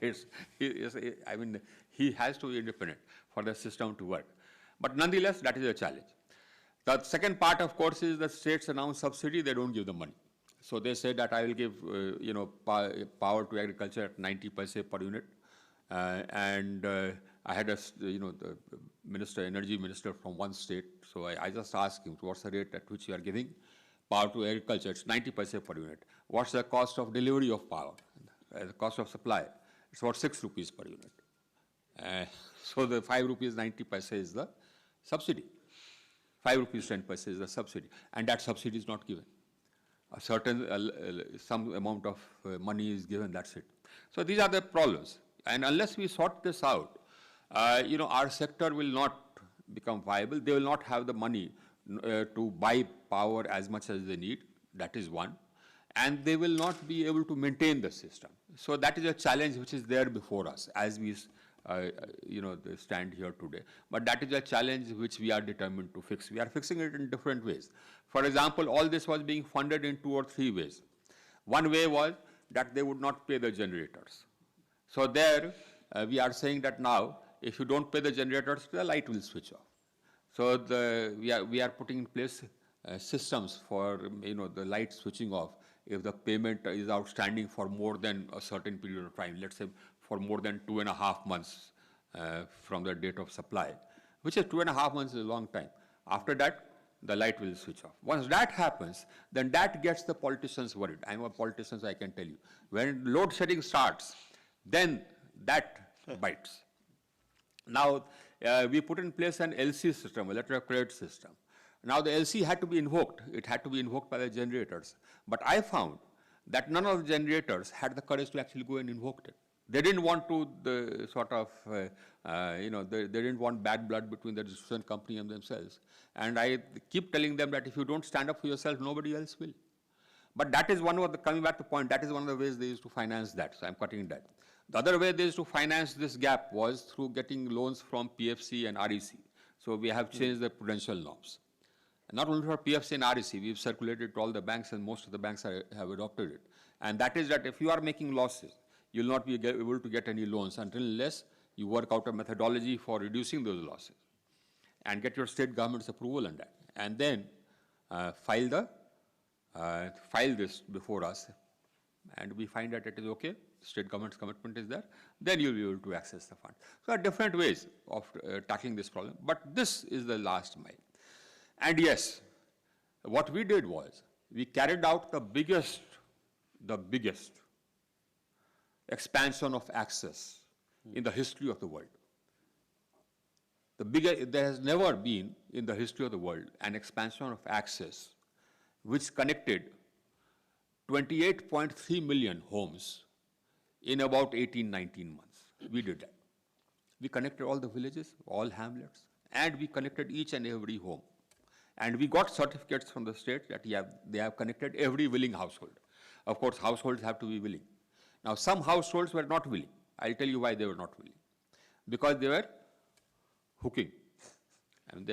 he has to be independent for the system to work. But nonetheless, that is a challenge. The second part, of course, is the states announce subsidy, they don't give the money. So they say that I will give, power to agriculture at 90 paise per unit. I had the energy minister from one state. So I just asked him, what's the rate at which you are giving power to agriculture? It's 90 paise per unit. What's the cost of delivery of power? The cost of supply? It's about 6 rupees per unit. So the 5 rupees 90 paise is the subsidy. 5 rupees 10 paise is the subsidy. And that subsidy is not given. A certain, some amount of money is given, that's it. So these are the problems. And unless we sort this out, our sector will not become viable. They will not have the money to buy power as much as they need. That is one. And they will not be able to maintain the system. So that is a challenge which is there before us as we stand here today. But that is a challenge which we are determined to fix. We are fixing it in different ways. For example, all this was being funded in 2 or 3 ways. One way was that they would not pay the generators. So there, we are saying that now, if you don't pay the generators, the light will switch off. So we are putting in place systems for the light switching off if the payment is outstanding for more than a certain period of time. Let's say for more than 2.5 months from the date of supply, which is 2.5 months is a long time. After that, the light will switch off. Once that happens, then that gets the politicians worried. I'm a politician, so I can tell you. When load shedding starts, then that bites. Now, we put in place an LC system, a letter of credit system. Now, the LC had to be invoked. It had to be invoked by the generators. But I found that none of the generators had the courage to actually go and invoke it. They didn't want to, they didn't want bad blood between the distribution company and themselves. And I keep telling them that if you don't stand up for yourself, nobody else will. But that is one of the, coming back to the point, that is one of the ways they used to finance that. So I'm cutting that. The other way they used to finance this gap was through getting loans from PFC and REC. So we have changed the prudential norms. And not only for PFC and REC, we've circulated to all the banks, and most of the banks have adopted it. And that is that if you are making losses, you'll not be able to get any loans unless you work out a methodology for reducing those losses and get your state government's approval on that. And then file this before us, and we find that it is okay, state government's commitment is there, then you'll be able to access the fund. So there are different ways of tackling this problem, but this is the last mile. And yes, what we did was, we carried out the biggest expansion of access in the history of the world. There has never been in the history of the world an expansion of access which connected 28.3 million homes in about 18, 19 months. We did that. We connected all the villages, all hamlets, and we connected each and every home. And we got certificates from the state that they have connected every willing household. Of course, households have to be willing. Now, some households were not willing. I'll tell you why they were not willing. Because they were hooking. And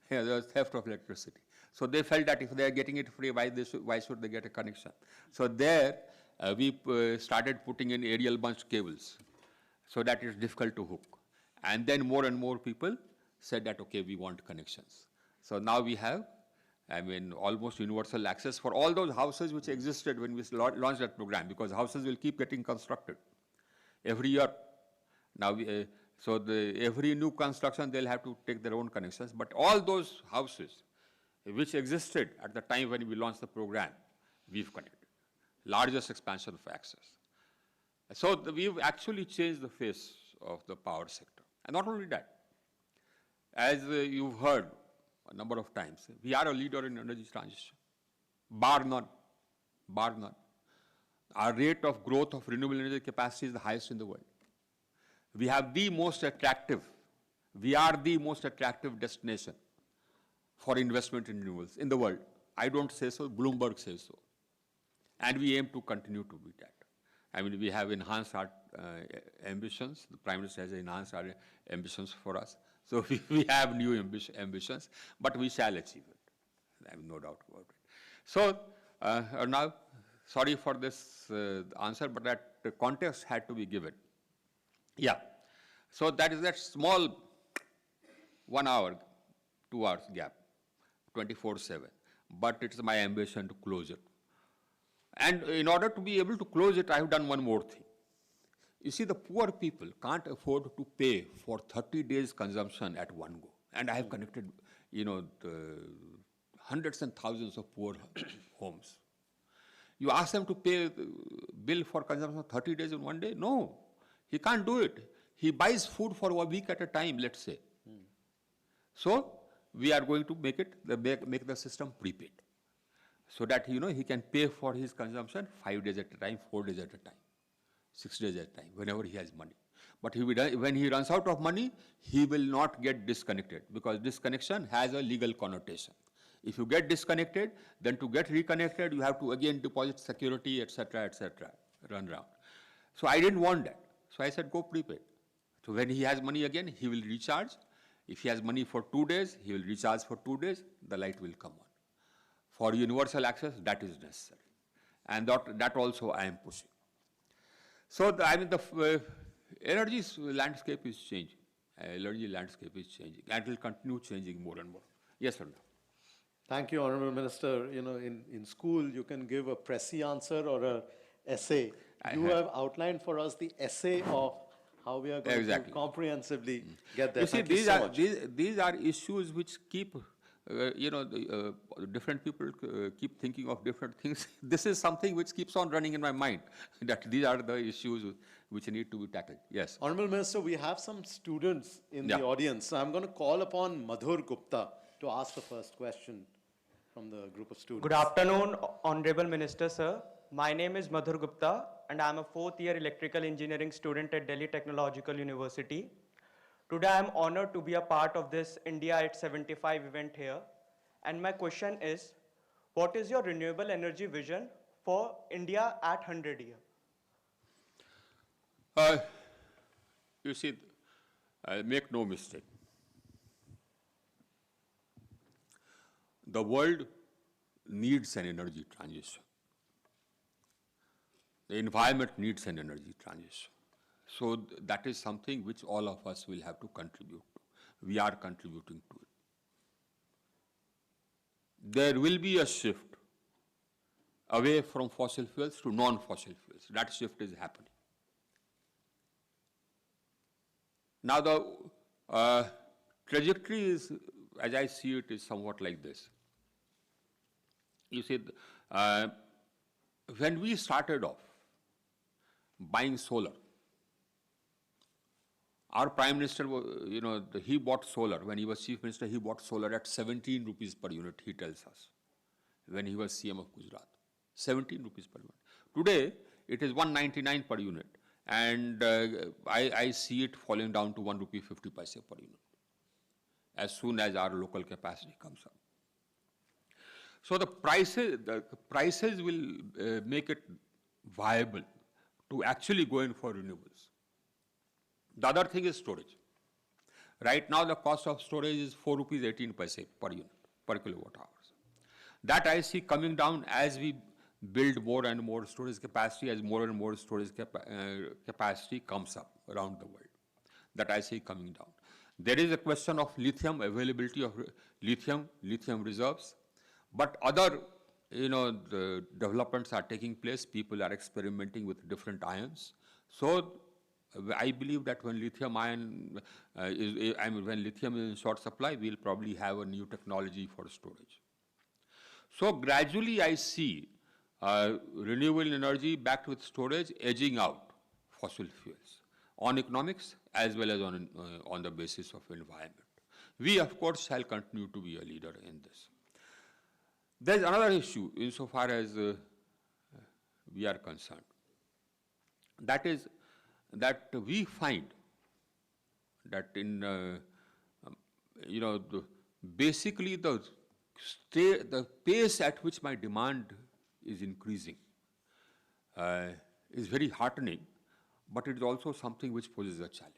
there was theft of electricity. So they felt that if they are getting it free, why should they get a connection? So there, we started putting in aerial bunched cables so that it's difficult to hook. And then more and more people said that, okay, we want connections. So now we have, almost universal access for all those houses which existed when we launched that program, because houses will keep getting constructed every year. Now, every new construction, they'll have to take their own connections. But all those houses which existed at the time when we launched the program, we've connected. Largest expansion of access. So we've actually changed the face of the power sector. And not only that, as you've heard a number of times, we are a leader in energy transition, bar none, bar none. Our rate of growth of renewable energy capacity is the highest in the world. We are the most attractive destination for investment in renewables in the world. I don't say so, Bloomberg says so. And we aim to continue to be that. I mean, we have enhanced our ambitions. The Prime Minister has enhanced our ambitions for us. So we have new ambitions, but we shall achieve it. I have no doubt about it. So now, sorry for this answer, but that context had to be given. Yeah. So that is that small 1 hour, 2 hours gap, 24/7. But it's my ambition to close it. And in order to be able to close it, I have done one more thing. You see, the poor people can't afford to pay for 30 days consumption at one go. And I have connected, the hundreds and thousands of poor homes. You ask them to pay the bill for consumption of 30 days in one day? No, he can't do it. He buys food for a week at a time, let's say. So we are going to make the system prepaid, so that he can pay for his consumption 5 days at a time, 4 days at a time, 6 days at a time, whenever he has money. But when he runs out of money, he will not get disconnected, because disconnection has a legal connotation. If you get disconnected, then to get reconnected, you have to again deposit security, etc., run around. So I didn't want that. So I said, go prepaid. So when he has money again, he will recharge. If he has money for 2 days, he will recharge for 2 days, the light will come on. For universal access, that is necessary. And that also I am pushing. So the energy landscape is changing. Energy landscape is changing. And it will continue changing more and more. Yes, sir. Thank you, Honorable Minister. In school, you can give a Pressy answer or an essay. You have outlined for us the essay of how we are going to comprehensively get there. You see, Thank you so much. these are issues which keep, different people keep thinking of different things. This is something which keeps on running in my mind, that these are the issues which need to be tackled. Yes. Honorable Minister, we have some students in the audience. So I'm going to call upon Madhur Gupta to ask the first question from the group of students. Good afternoon, Honorable Minister, sir. My name is Madhur Gupta, and I am a 4th year electrical engineering student at Delhi Technological University. Today, I am honored to be a part of this India at 75 event here. And my question is, what is your renewable energy vision for India at 100 years? You see, make no mistake. The world needs an energy transition. The environment needs an energy transition. So that is something which all of us will have to contribute to. We are contributing to it. There will be a shift away from fossil fuels to non-fossil fuels. That shift is happening. Now the trajectory is, as I see it, is somewhat like this. You see, when we started off buying solar, our Prime Minister, he bought solar. When he was Chief Minister, he bought solar at 17 rupees per unit, he tells us, when he was CM of Gujarat. 17 rupees per unit. Today, it is 199 per unit. And I see it falling down to 1 rupee 50 paise per unit, as soon as our local capacity comes up. So the prices will make it viable to actually go in for renewables. The other thing is storage. Right now, the cost of storage is 4 rupees 18 paise per unit, per kilowatt hours. That I see coming down as we build more and more storage capacity, as more and more storage capacity comes up around the world. That I see coming down. There is a question of lithium, availability of lithium reserves, but other, the developments are taking place. People are experimenting with different ions. So I believe that when lithium when lithium is in short supply, we'll probably have a new technology for storage. So gradually I see renewable energy backed with storage edging out fossil fuels on economics as well as on the basis of environment. We, of course, shall continue to be a leader in this. There's another issue insofar as we are concerned. That is that we find that in, basically the pace at which my demand is increasing is very heartening, but it is also something which poses a challenge.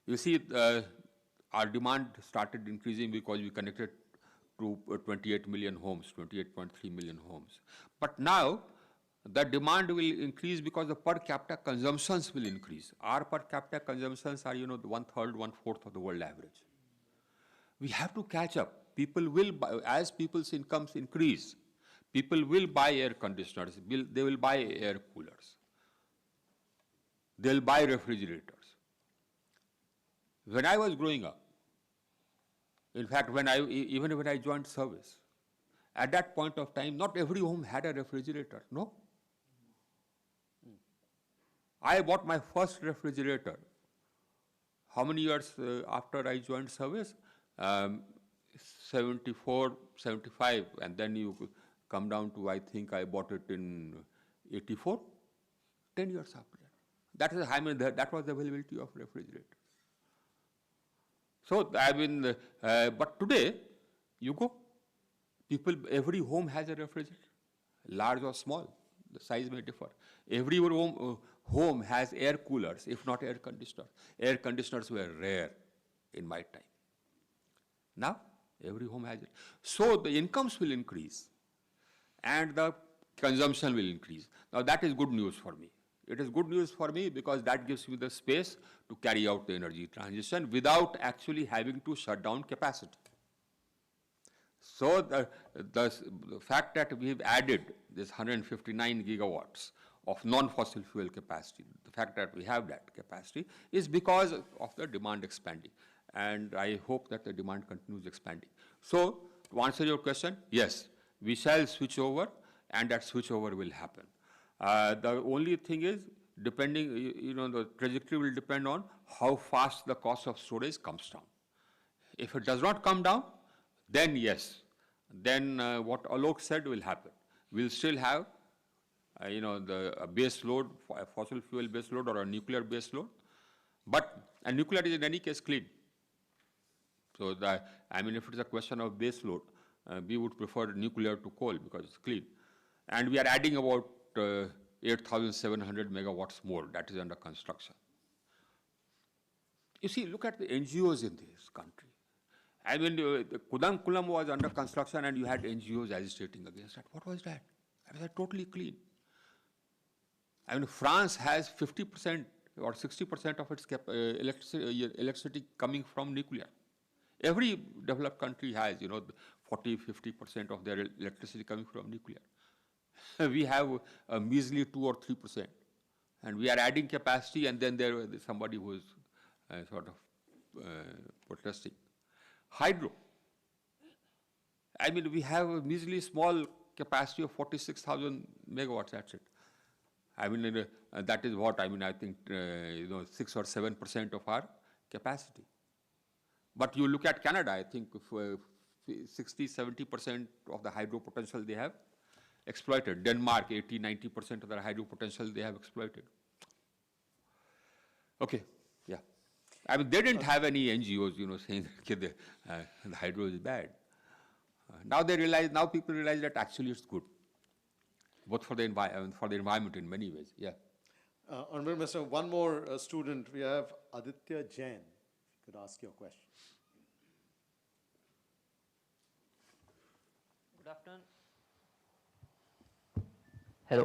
You see, our demand started increasing because we connected to 28 million homes, 28.3 million homes. But now, the demand will increase because the per capita consumptions will increase. Our per capita consumptions are, you know, the 1/3, 1/4 of the world average. We have to catch up. People will buy, as people's incomes increase, people will buy air conditioners, they will buy air coolers, they'll buy refrigerators. When I was growing up, in fact, even when I joined service, at that point of time, not every home had a refrigerator, no? I bought my first refrigerator. How many years after I joined service? 74, 75, and then you come down to, I think I bought it in 84, 10 years after that. That was the availability of refrigerator. So, I mean, but today, you go, every home has a refrigerator, large or small, the size may differ. Every home has air coolers, if not air conditioners. Air conditioners were rare in my time. Now, every home has it. So, the incomes will increase and the consumption will increase. Now, that is good news for me. It is good news for me because that gives me the space to carry out the energy transition without actually having to shut down capacity. So, the fact that we've added this 159 gigawatts of non-fossil fuel capacity, the fact that we have that capacity is because of the demand expanding. And I hope that the demand continues expanding. So, to answer your question, yes, we shall switch over and that switchover will happen. The only thing is, depending, the trajectory will depend on how fast the cost of storage comes down. If it does not come down, then yes, then what Alok said will happen. We'll still have, a base load, a fossil fuel base load or a nuclear base load, and nuclear is in any case clean. So, if it's a question of base load, we would prefer nuclear to coal because it's clean. And we are adding about 8,700 megawatts more, that is under construction. You see, look at the NGOs in this country. The Kudankulam was under construction and you had NGOs agitating against that. What was that? That was totally clean. France has 50% or 60% of its electricity coming from nuclear. Every developed country has, 40, 50% of their electricity coming from nuclear. We have a measly 2 or 3%. And we are adding capacity, and then there is somebody who is protesting. Hydro. We have a measly small capacity of 46,000 megawatts, that's it. That is what, I think, 6 or 7% of our capacity. But you look at Canada, I think 60, 70% of the hydro potential they have exploited. Denmark, 80, 90% of their hydro potential they have exploited. Okay, yeah. They didn't have any NGOs, saying that the hydro is bad. Now people realize that actually it's good, both for the environment in many ways, yeah. Honorable Minister, one more student. We have Aditya Jain. If you could ask your question. Good afternoon. Hello.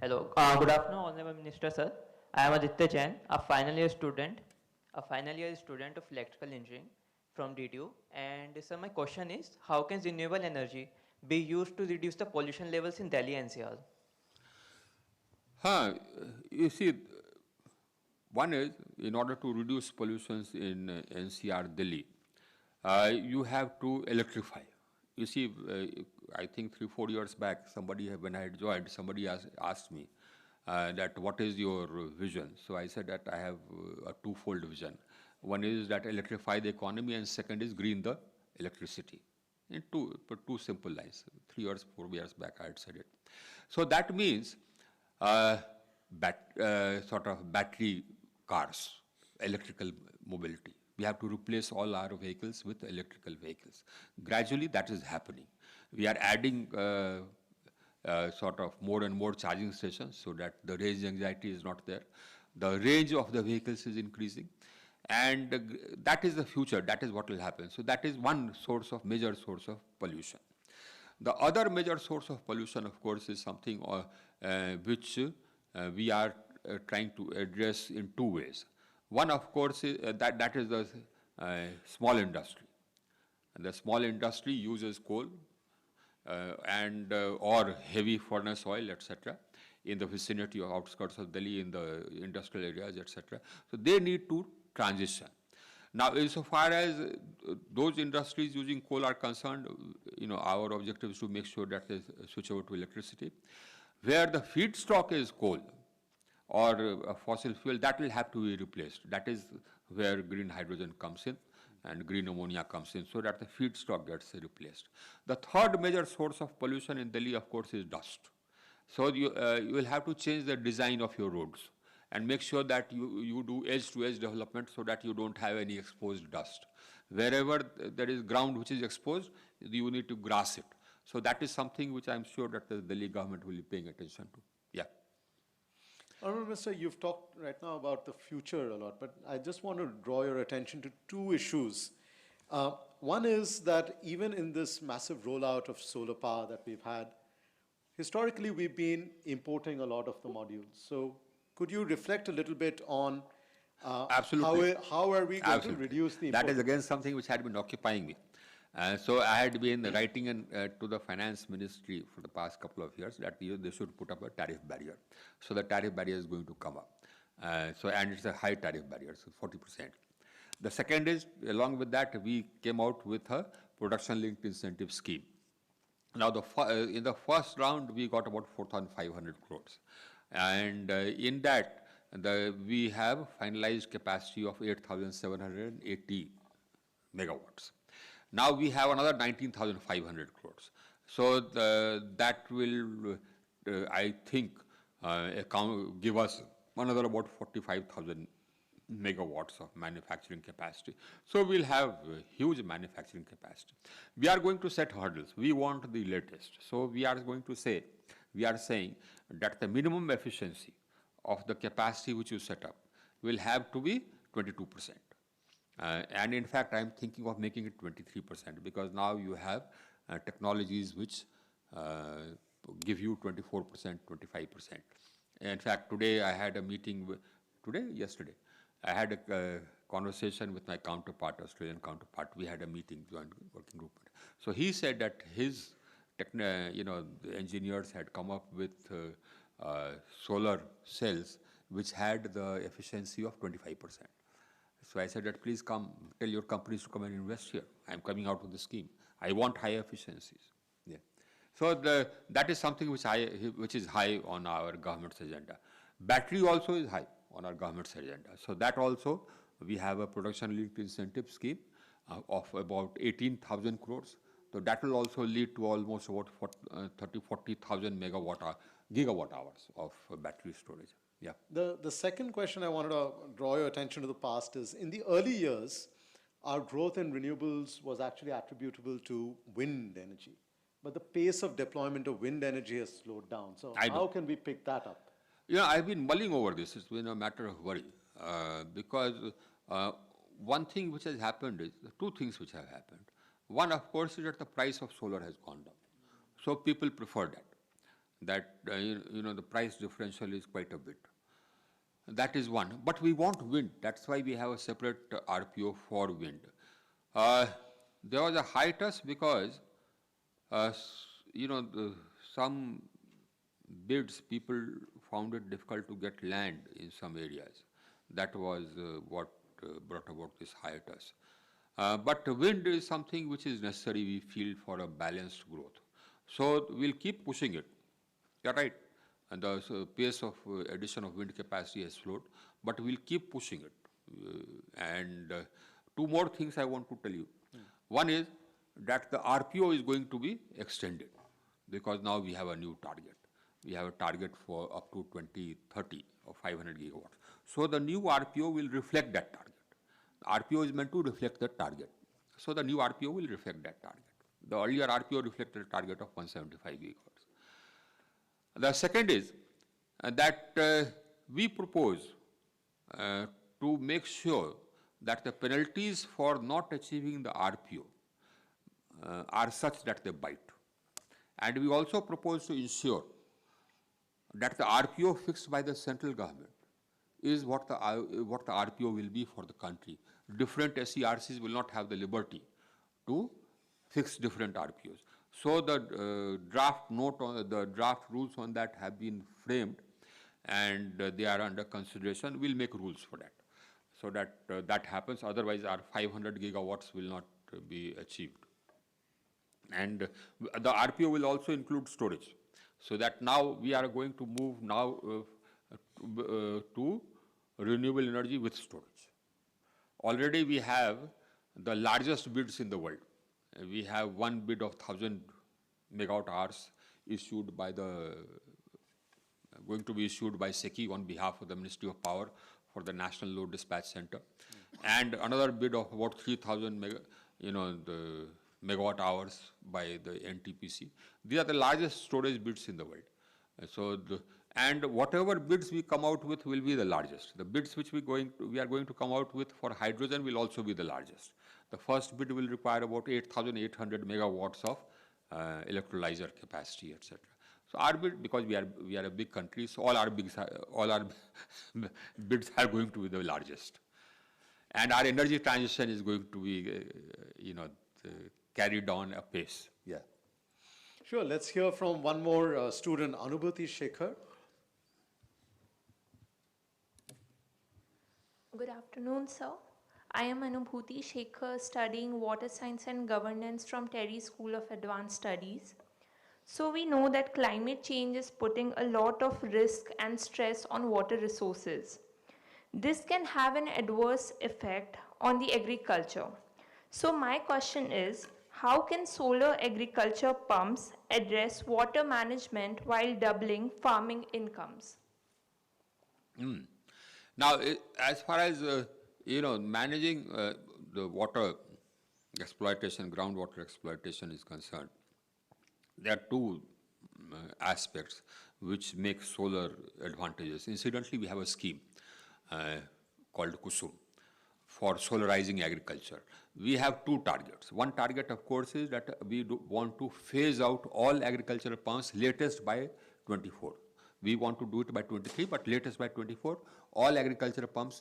Good afternoon, Honorable Minister, sir. I am Aditya Jain, a final year student of electrical engineering from DTU. And sir, my question is, how can renewable energy be used to reduce the pollution levels in Delhi NCR? You see, one is, in order to reduce pollutions in NCR, Delhi, you have to electrify. You see, I think 3-4 years back, when I had joined, somebody asked me that what is your vision? So I said that I have a twofold vision. One is that electrify the economy, and second is green the electricity. In two simple lines. 4 years back, I had said it. So that means battery cars, electrical mobility. We have to replace all our vehicles with electrical vehicles. Gradually, that is happening. We are adding sort of more and more charging stations so that the range anxiety is not there. The range of the vehicles is increasing. And that is the future, that is what will happen. So that is one major source of pollution. The other major source of pollution, of course, is something which we are trying to address in two ways. One, of course, is, that is the small industry. And the small industry uses coal or heavy furnace oil, etc., in the vicinity of outskirts of Delhi, in the industrial areas, etc. So they need to transition. Now, insofar as those industries using coal are concerned, our objective is to make sure that they switch over to electricity. Where the feedstock is coal or a fossil fuel, that will have to be replaced. That is where green hydrogen comes in and green ammonia comes in, so that the feedstock gets replaced. The third major source of pollution in Delhi, of course, is dust. So you will have to change the design of your roads and make sure that you do edge-to-edge development so that you don't have any exposed dust. Wherever there is ground which is exposed, you need to grass it. So that is something which I'm sure that the Delhi government will be paying attention to. Yeah. Honorable Minister, you've talked right now about the future a lot, but I just want to draw your attention to two issues. One is that even in this massive rollout of solar power that we've had, historically we've been importing a lot of the modules. So could you reflect a little bit on Absolutely. how are we going Absolutely. to reduce the import? That is again something which had been occupying me. So I had been writing to the finance ministry for the past couple of years that they should put up a tariff barrier. So the tariff barrier is going to come up. And it's a high tariff barrier, so 40%. The second is, along with that, we came out with a production-linked incentive scheme. Now, in the first round, we got about 4,500 crores. And in that, we have finalized capacity of 8,780 megawatts. Now we have another 19,500 crores. So that will, I think, give us another about 45,000 megawatts of manufacturing capacity. So we'll have huge manufacturing capacity. We are going to set hurdles. We want the latest. So we are saying that the minimum efficiency of the capacity which you set up will have to be 22%. And in fact, I'm thinking of making it 23% because now you have technologies which give you 24%, 25%. In fact, today I had a meeting yesterday, I had a conversation with my counterpart, Australian counterpart. We had a meeting, joint working group. So he said that his, the engineers had come up with solar cells which had the efficiency of 25%. So I said that please come, tell your companies to come and invest here. I'm coming out with the scheme. I want high efficiencies. Yeah. So that is something which is high on our government's agenda. Battery also is high on our government's agenda. So that also, we have a production-linked incentive scheme of about 18,000 crores. So that will also lead to almost about 40,000 gigawatt hours of battery storage. Yeah. The second question I wanted to draw your attention to the past is, in the early years, our growth in renewables was actually attributable to wind energy. But the pace of deployment of wind energy has slowed down. So how can we pick that up? I've been mulling over this. It's been a matter of worry. Because one thing which has happened is, two things which have happened. One, of course, is that the price of solar has gone down. So people prefer that. The price differential is quite a bit. That is one. But we want wind. That's why we have a separate RPO for wind. There was a hiatus because, some bids, people found it difficult to get land in some areas. That was what brought about this hiatus. But wind is something which is necessary, we feel, for a balanced growth. So we'll keep pushing it. You're right. And the pace of addition of wind capacity has slowed, but we'll keep pushing it. And two more things I want to tell you. One is that the RPO is going to be extended because now we have a new target. We have a target for up to 2030 of 500 gigawatts. So the new RPO will reflect that target. RPO is meant to reflect that target. So the new RPO will reflect that target. The earlier RPO reflected a target of 175 gigawatts. The second is that we propose to make sure that the penalties for not achieving the RPO are such that they bite. And we also propose to ensure that the RPO fixed by the central government is what the RPO will be for the country. Different SERCs will not have the liberty to fix different RPOs. So the draft note on the draft rules on that have been framed, and they are under consideration. We'll make rules for that, so that that happens. Otherwise, our 500 gigawatts will not be achieved. And the RPO will also include storage, so that now we are going to move now to renewable energy with storage. Already we have the largest bids in the world. We have one bid of 1,000 megawatt hours issued by going to be issued by SECI on behalf of the Ministry of Power for the National Load Dispatch Center, and another bid of about 3,000 the megawatt hours by the NTPC. These are the largest storage bids in the world. And whatever bids we come out with will be the largest. The bids which we are going to come out with for hydrogen will also be the largest. The first bid will require about 8,800 megawatts of electrolyzer capacity, etc. So our bid, because we are a big country, so all our bids are going to be the largest. And our energy transition is going to be, carried on apace. Yeah. Sure, let's hear from one more student, Anubhuti Shekhar. Good afternoon, sir. I am Anubhuti Shekhar, studying Water Science and Governance from Terry School of Advanced Studies. So we know that climate change is putting a lot of risk and stress on water resources. This can have an adverse effect on the agriculture. So my question is, how can solar agriculture pumps address water management while doubling farming incomes? Now, as far as managing the water exploitation, groundwater exploitation is concerned, there are two aspects which make solar advantageous. Incidentally, we have a scheme called KUSUM for solarizing agriculture. We have two targets. One target, of course, is that we want to phase out all agricultural pumps latest by 24. We want to do it by 23, but latest by 24, all agricultural pumps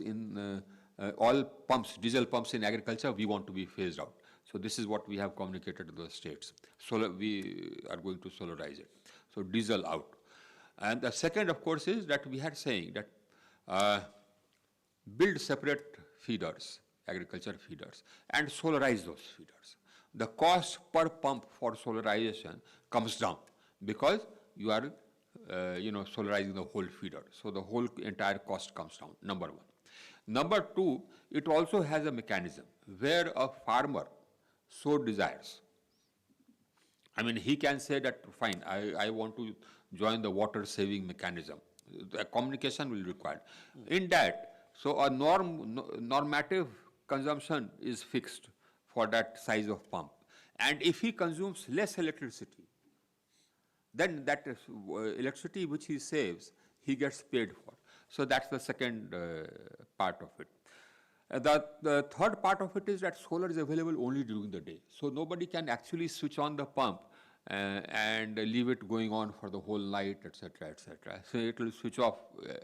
diesel pumps in agriculture, we want to be phased out. So this is what we have communicated to the states. We are going to solarize it. So diesel out. And the second, of course, is that we had saying that build separate feeders, agriculture feeders, and solarize those feeders. The cost per pump for solarization comes down because you are solarizing the whole feeder. So the whole entire cost comes down, number one. Number two, it also has a mechanism where a farmer so desires. I mean, he can say that, fine, I want to join the water saving mechanism. The communication will be required. In that, so a normative consumption is fixed for that size of pump. And if he consumes less electricity, then that electricity which he saves, he gets paid for. So that's the second part of it. The third part of it is that solar is available only during the day. So nobody can actually switch on the pump and leave it going on for the whole night, etc., etc. So it will switch off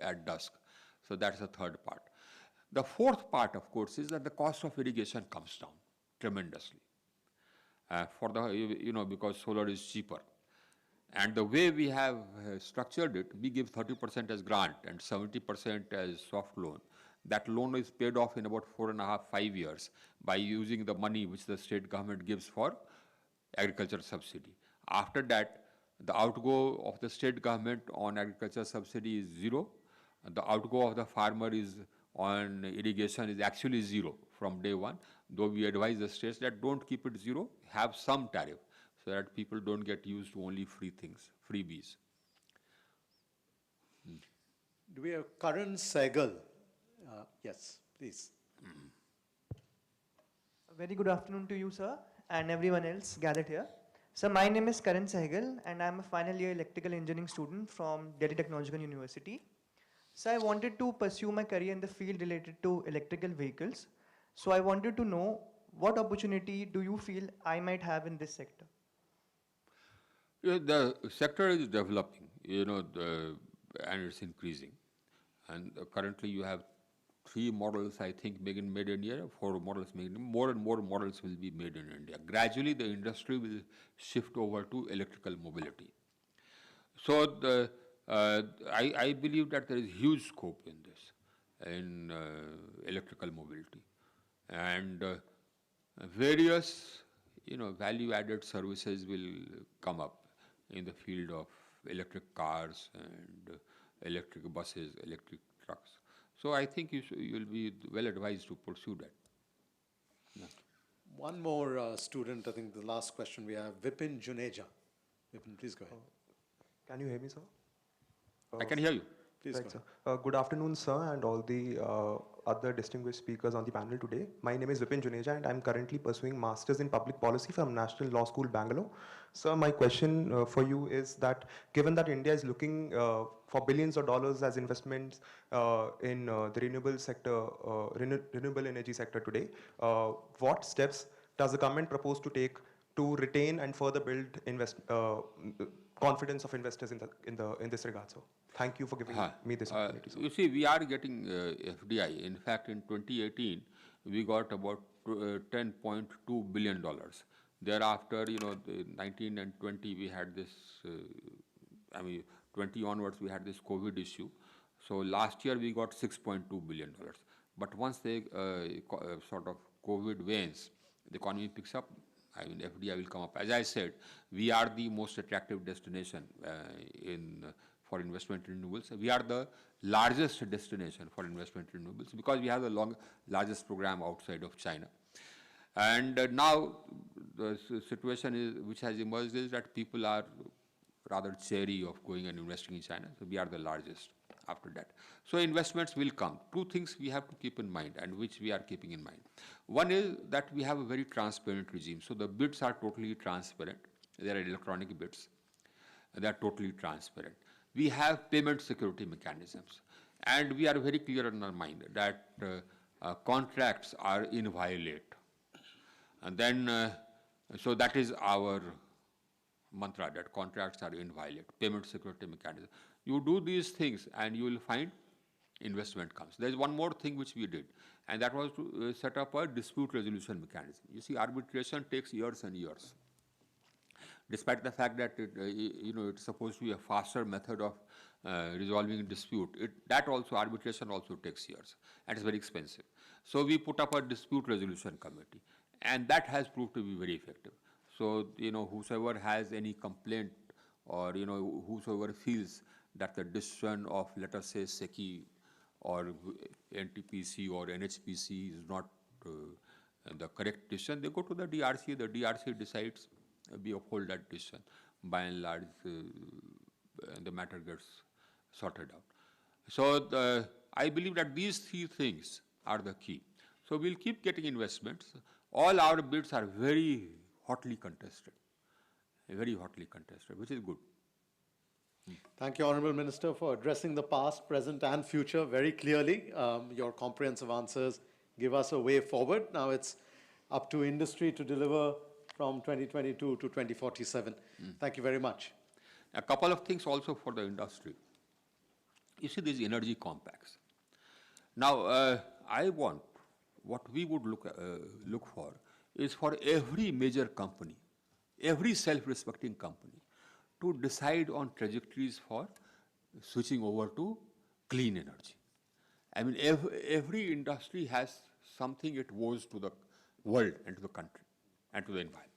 at dusk. So that's the third part. The fourth part, of course, is that the cost of irrigation comes down tremendously. Because solar is cheaper. And the way we have structured it, we give 30% as grant and 70% as soft loan. That loan is paid off in about 4.5, 5 years by using the money which the state government gives for agriculture subsidy. After that, the outgo of the state government on agriculture subsidy is zero. The outgo of the farmer is on irrigation is actually zero from day one, though we advise the states that don't keep it zero, have some tariff, so that people don't get used to only free things, freebies. Do we have Karan Sehgal? Yes, please. A very good afternoon to you, sir, and everyone else gathered here. So my name is Karan Sehgal and I'm a final year electrical engineering student from Delhi Technological University. So I wanted to pursue my career in the field related to electrical vehicles. So I wanted to know what opportunity do you feel I might have in this sector? The sector is developing, and it's increasing. And currently you have 3 models, I think, made in India, 4 models made in more and more models will be made in India. Gradually, the industry will shift over to electrical mobility. So I believe that there is huge scope in this, in electrical mobility. And various, value-added services will come up in the field of electric cars and electric buses, electric trucks. So I think you'll be well advised to pursue that. Yeah. One more student, I think the last question we have, Vipin Juneja. Vipin, please go ahead. Can you hear me, sir? I can hear you. Please Right, go sir. ahead. Good afternoon, sir, and all the other distinguished speakers on the panel today. My name is Vipin Juneja, and I'm currently pursuing Masters in Public Policy from National Law School, Bangalore. Sir, my question for you is that given that India is looking for billions of dollars as investments in the renewable sector, renewable energy sector today, what steps does the government propose to take to retain and further build confidence of investors in this regard, sir? Thank you for giving me this opportunity, sir. You see, we are getting FDI. In fact, in 2018, we got about $10.2 billion. Thereafter, 19 and 20, we had this, 20 onwards, we had this COVID issue. So last year, we got $6.2 billion. But once the sort of COVID wanes, the economy picks up, FDI will come up. As I said, we are the most attractive destination for investment in renewables. We are the largest destination for investment in renewables because we have the largest program outside of China. And now the situation which has emerged is that people are rather chary of going and investing in China. So we are the largest after that. So investments will come. 2 things we have to keep in mind and which we are keeping in mind. One is that we have a very transparent regime. So the bids are totally transparent. They are electronic bids. They are totally transparent. We have payment security mechanisms. And we are very clear in our mind that contracts are inviolate. And then, so that is our mantra, that contracts are inviolate, payment security mechanism. You do these things and you will find investment comes. There is one more thing which we did, and that was to set up a dispute resolution mechanism. You see, arbitration takes years and years. Despite the fact that it's supposed to be a faster method of resolving a dispute, arbitration also takes years, and it's very expensive. So we put up a dispute resolution committee, and that has proved to be very effective. So, whosoever has any complaint or, whosoever feels that the decision of, let us say, SECI or NTPC or NHPC is not the correct decision, they go to the DRC. The DRC decides, we uphold that decision. By and large, the matter gets sorted out. So I believe that these 3 things are the key. So we'll keep getting investments. All our bids are very hotly contested, which is good. Thank you, Honorable Minister, for addressing the past, present, and future very clearly. Your comprehensive answers give us a way forward. Now it's up to industry to deliver from 2022 to 2047. Thank you very much. A couple of things also for the industry. You see these energy compacts. Now, what we would look for is for every major company, every self-respecting company, to decide on trajectories for switching over to clean energy. Every industry has something it owes to the world and to the country and to the environment.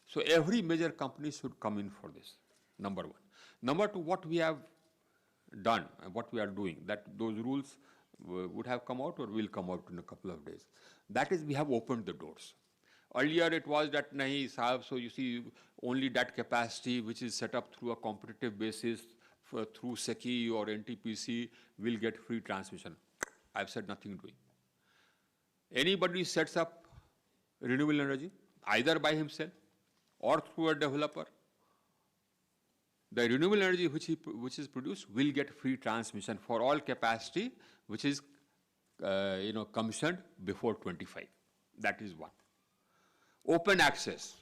So every major company should come in for this, number 1. Number 2, what we have done and what we are doing, that those rules would have come out or will come out in a couple of days. That is, we have opened the doors. Earlier it was that, nahi sahab, so you see only that capacity which is set up through a competitive basis through SECI or NTPC will get free transmission. I've said nothing doing. Anybody sets up renewable energy, either by himself or through a developer, the renewable energy which is produced will get free transmission for all capacity which is commissioned before 25. That is one. Open access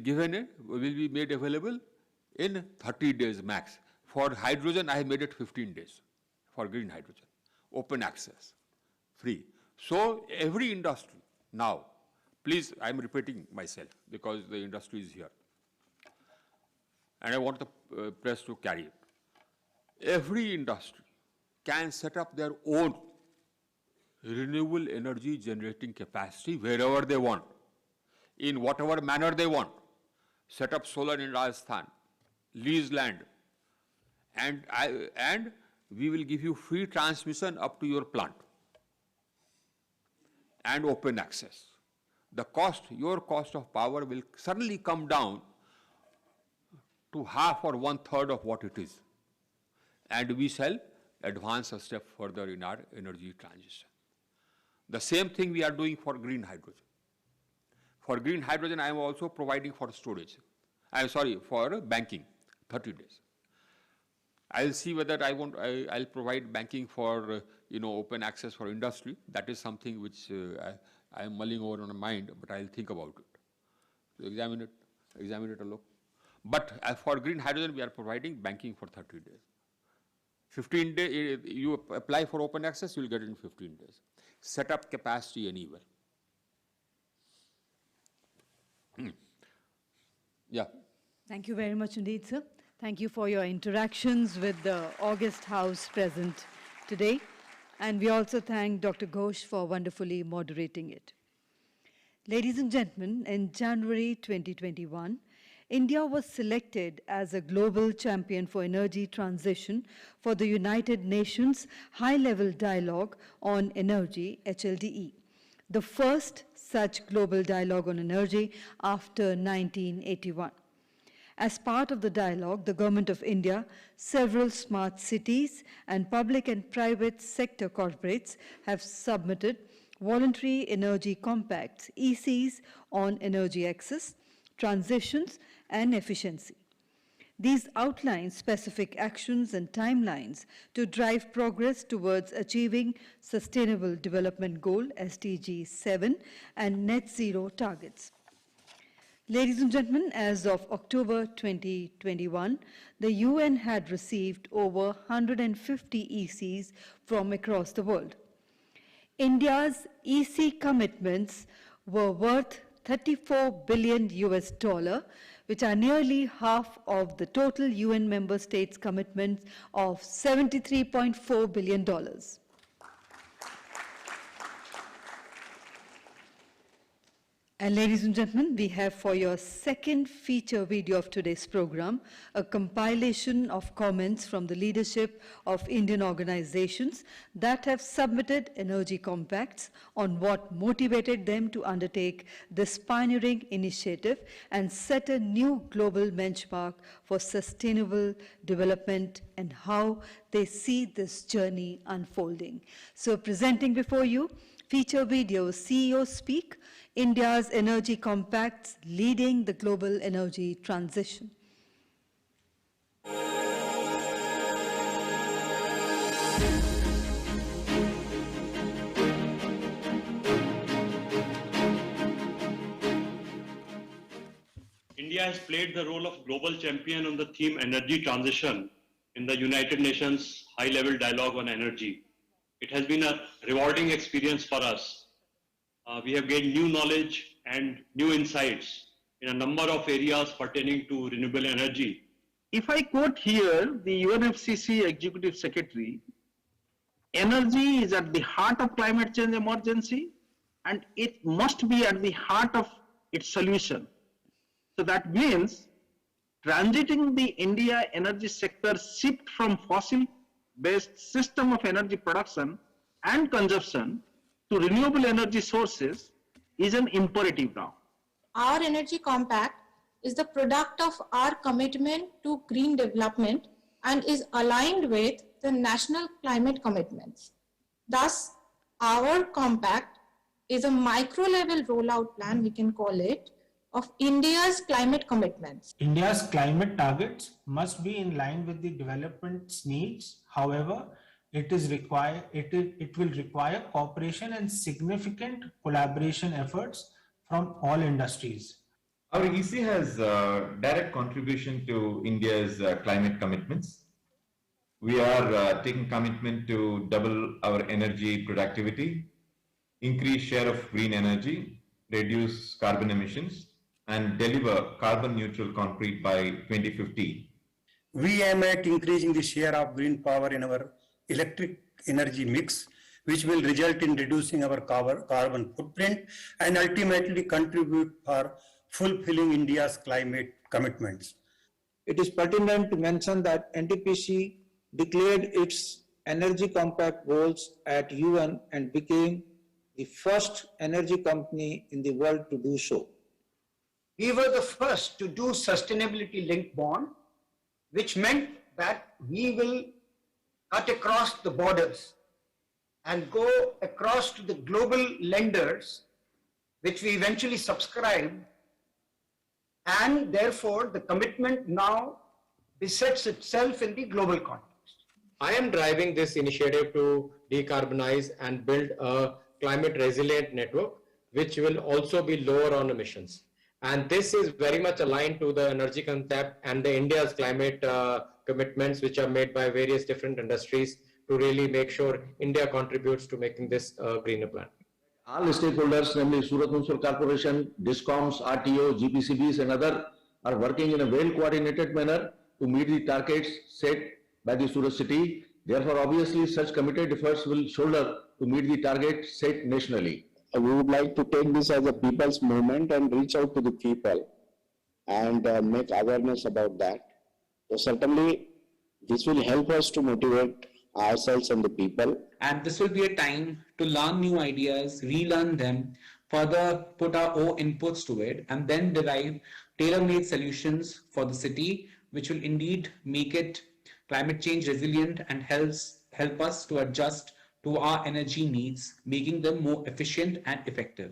given it will be made available in 30 days max. For hydrogen, I have made it 15 days for green hydrogen. Open access, free. So every industry now, please, I'm repeating myself because the industry is here. And I want the press to carry it. Every industry can set up their own renewable energy generating capacity wherever they want, in whatever manner they want. Set up solar in Rajasthan, lease land, and we will give you free transmission up to your plant and open access. The cost, your cost of power will suddenly come down to half or 1/3 of what it is. And we shall advance a step further in our energy transition. The same thing we are doing for green hydrogen. For green hydrogen, I am also providing for storage. For banking, 30 days. I'll see whether I'll provide banking for, open access for industry. That is something which I am mulling over on my mind, but I'll think about it. So examine it a look. But for green hydrogen, we are providing banking for 30 days. 15 days, you apply for open access, you'll get it in 15 days. Set up capacity anywhere. Yeah. Thank you very much indeed, sir. Thank you for your interactions with the August House present today. And we also thank Dr. Ghosh for wonderfully moderating it. Ladies and gentlemen, in January 2021, India was selected as a global champion for energy transition for the United Nations High-Level Dialogue on Energy, HLDE, the first such global dialogue on energy after 1981. As part of the dialogue, the Government of India, several smart cities, and public and private sector corporates have submitted voluntary energy compacts, ECs, on energy access, transitions, and efficiency. These outline specific actions and timelines to drive progress towards achieving Sustainable Development Goal, SDG 7, and net zero targets. Ladies and gentlemen, as of October 2021, the UN had received over 150 ECs from across the world. India's EC commitments were worth $34 billion, which are nearly half of the total UN member states' commitments of $73.4 billion. And ladies and gentlemen, we have for your second feature video of today's program a compilation of comments from the leadership of Indian organizations that have submitted energy compacts on what motivated them to undertake this pioneering initiative and set a new global benchmark for sustainable development and how they see this journey unfolding. So presenting before you, feature video CEO Speak, India's Energy Compacts Leading the Global Energy Transition. India has played the role of global champion on the theme energy transition in the United Nations High-Level Dialogue on Energy. It has been a rewarding experience for us. We have gained new knowledge and new insights in a number of areas pertaining to renewable energy. If I quote here the UNFCCC Executive Secretary, energy is at the heart of climate change emergency and it must be at the heart of its solution. So that means transiting the India energy sector shift from fossil-based system of energy production and consumption to renewable energy sources is an imperative now. Our energy compact is the product of our commitment to green development and is aligned with the national climate commitments. Thus, our compact is a micro-level rollout plan, we can call it, of India's climate commitments. India's climate targets must be in line with the development's needs. However, it will require cooperation and significant collaboration efforts from all industries. Our EC has direct contribution to India's climate commitments. We are taking commitment to double our energy productivity, increase share of green energy, reduce carbon emissions, and deliver carbon neutral concrete by 2050. We aim at increasing the share of green power in our electric energy mix, which will result in reducing our carbon footprint and ultimately contribute for fulfilling India's climate commitments. It is pertinent to mention that NTPC declared its energy compact goals at UN and became the first energy company in the world to do so. We were the first to do sustainability linked bond, which meant that we will cut across the borders and go across to the global lenders, which we eventually subscribed, and therefore the commitment now besets itself in the global context. I am driving this initiative to decarbonize and build a climate resilient network, which will also be lower on emissions. And this is very much aligned to the energy concept and the India's climate commitments, which are made by various different industries to really make sure India contributes to making this a greener planet. All stakeholders, namely Surat Municipal Corporation, DISCOMs, RTO, GPCBs and others are working in a well-coordinated manner to meet the targets set by the Surat city. Therefore, obviously, such committed efforts will shoulder to meet the target set nationally. We would like to take this as a people's movement and reach out to the people and make awareness about that. So certainly, this will help us to motivate ourselves and the people. And this will be a time to learn new ideas, relearn them, further put our own inputs to it, and then derive tailor-made solutions for the city, which will indeed make it climate change resilient and help us to adjust to our energy needs, making them more efficient and effective.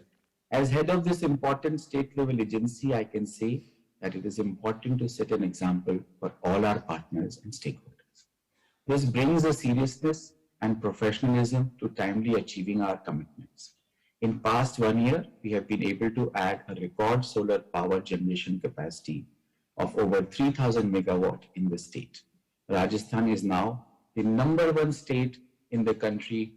As head of this important state-level agency, I can say that it is important to set an example for all our partners and stakeholders. This brings a seriousness and professionalism to timely achieving our commitments. In past 1 year, we have been able to add a record solar power generation capacity of over 3,000 megawatt in the state. Rajasthan is now the #1 state in the country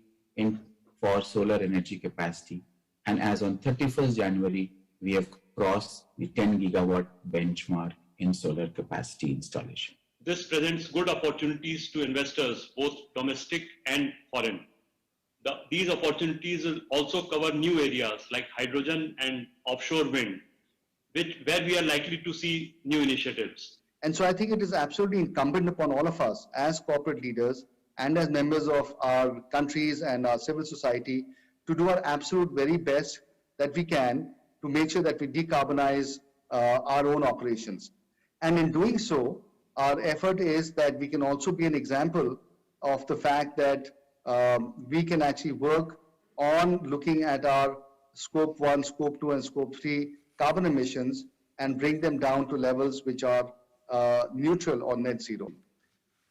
for solar energy capacity. And as on 31st January, we have crossed the 10 gigawatt benchmark in solar capacity installation. This presents good opportunities to investors, both domestic and foreign. These opportunities will also cover new areas like hydrogen and offshore wind, where we are likely to see new initiatives. And so I think it is absolutely incumbent upon all of us as corporate leaders and as members of our countries and our civil society to do our absolute very best that we can to make sure that we decarbonize our own operations. And in doing so, our effort is that we can also be an example of the fact that we can actually work on looking at our scope 1, scope 2 and scope 3 carbon emissions and bring them down to levels which are neutral or net zero.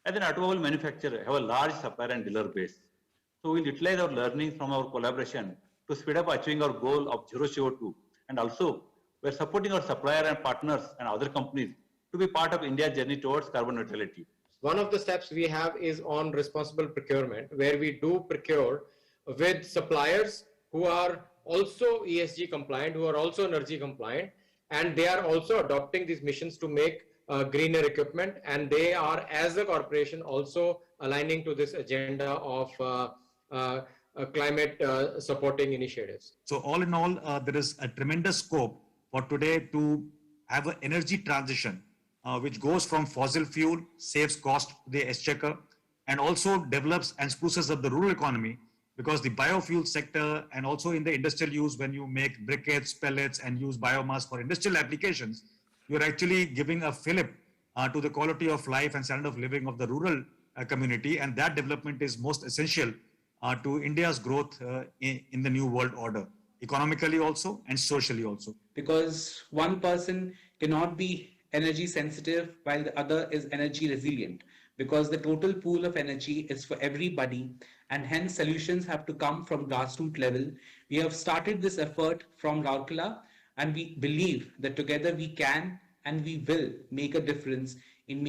As an automobile manufacturer, have a large supplier and dealer base. So we'll utilize our learnings from our collaboration to speed up achieving our goal of zero CO2. And also, we're supporting our supplier and partners and other companies to be part of India's journey towards carbon neutrality. One of the steps we have is on responsible procurement, where we do procure with suppliers who are also ESG compliant, who are also energy compliant, and they are also adopting these missions to make greener equipment, and they are, as a corporation, also aligning to this agenda of climate supporting initiatives. So all in all, there is a tremendous scope for today to have an energy transition which goes from fossil fuel, saves cost to the exchequer, and also develops and spruces up the rural economy, because the biofuel sector and also in the industrial use, when you make briquettes, pellets and use biomass for industrial applications, you're actually giving a fillip to the quality of life and standard of living of the rural community, and that development is most essential to India's growth in the new world order. economically also and socially also. Because one person cannot be energy sensitive while the other is energy resilient, because the total pool of energy is for everybody, and hence solutions have to come from grassroots level. We have started this effort from Rourkela, and we believe that together we can and we will make a difference in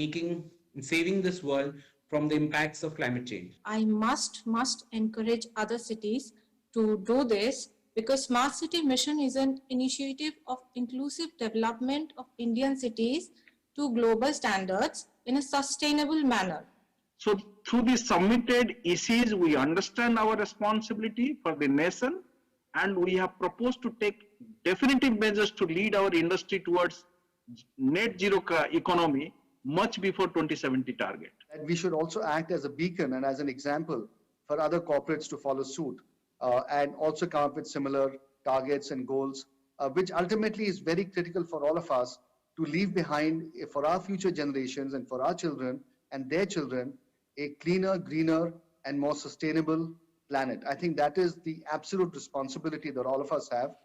saving this world from the impacts of climate change. I must encourage other cities to do this, because Smart City Mission is an initiative of inclusive development of Indian cities to global standards in a sustainable manner. So through the submitted ECs, we understand our responsibility for the nation, and we have proposed to take definitive measures to lead our industry towards net zero economy much before 2070 target. And we should also act as a beacon and as an example for other corporates to follow suit and also come up with similar targets and goals, which ultimately is very critical for all of us to leave behind for our future generations and for our children and their children a cleaner, greener, and more sustainable planet. I think that is the absolute responsibility that all of us have.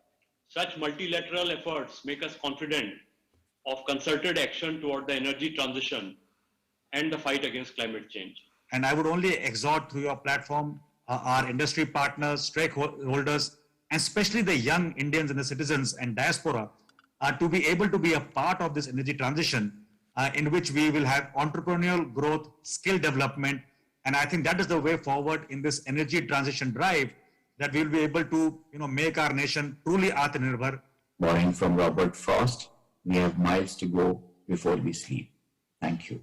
Such multilateral efforts make us confident of concerted action toward the energy transition and the fight against climate change. And I would only exhort through your platform our industry partners, stakeholders, and especially the young Indians and the citizens and diaspora to be able to be a part of this energy transition in which we will have entrepreneurial growth, skill development, and I think that is the way forward in this energy transition drive, that we will be able to make our nation truly Atmanirbhar. Borrowing from Robert Frost, we have miles to go before we sleep. Thank you.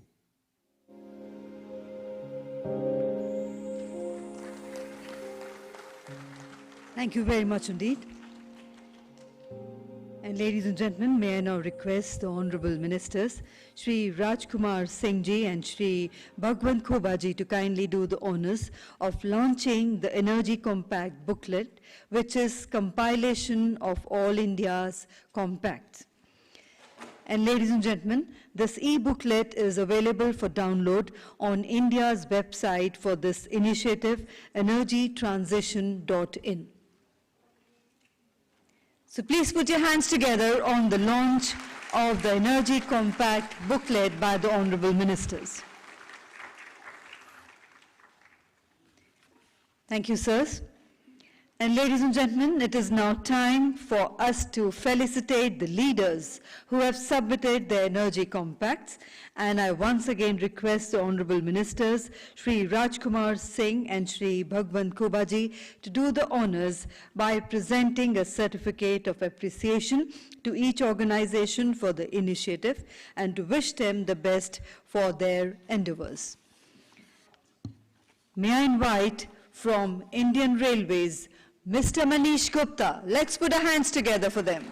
Thank you very much indeed. And ladies and gentlemen, may I now request the Honorable Ministers, Shri Rajkumar Singh Ji and Shri Bhagwant Khoba Ji, to kindly do the honors of launching the Energy Compact booklet, which is compilation of all India's compacts. And ladies and gentlemen, this e-booklet is available for download on India's website for this initiative, energytransition.in. So please put your hands together on the launch of the Energy Compact booklet by the Honorable Ministers. Thank you, sirs. And ladies and gentlemen, it is now time for us to felicitate the leaders who have submitted their energy compacts. And I once again request the Honorable Ministers, Shri Rajkumar Singh and Shri Bhagwant Khoba Ji, to do the honors by presenting a certificate of appreciation to each organization for the initiative and to wish them the best for their endeavors. May I invite from Indian Railways, Mr. Manish Gupta. Let's put our hands together for them.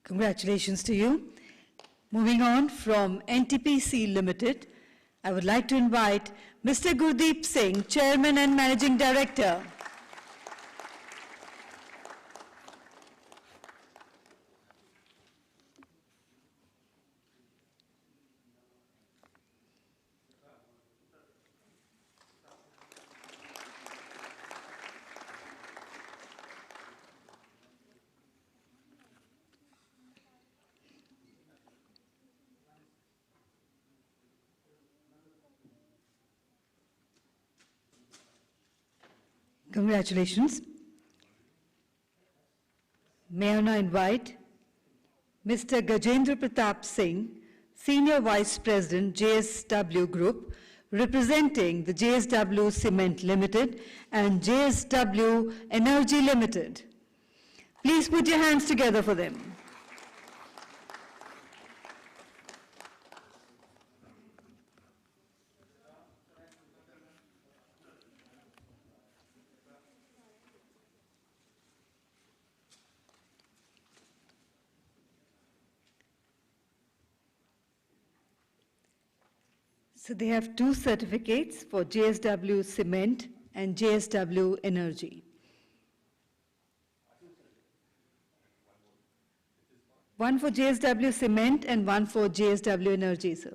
Congratulations to you. Moving on from NTPC Limited, I would like to invite Mr. Gurdeep Singh, Chairman and Managing Director. Congratulations. May I now invite Mr. Gajendra Pratap Singh, Senior Vice President, JSW Group, representing the JSW Cement Limited and JSW Energy Limited. Please put your hands together for them. So they have two certificates for JSW Cement and JSW Energy. One for JSW Cement and one for JSW Energy, sir.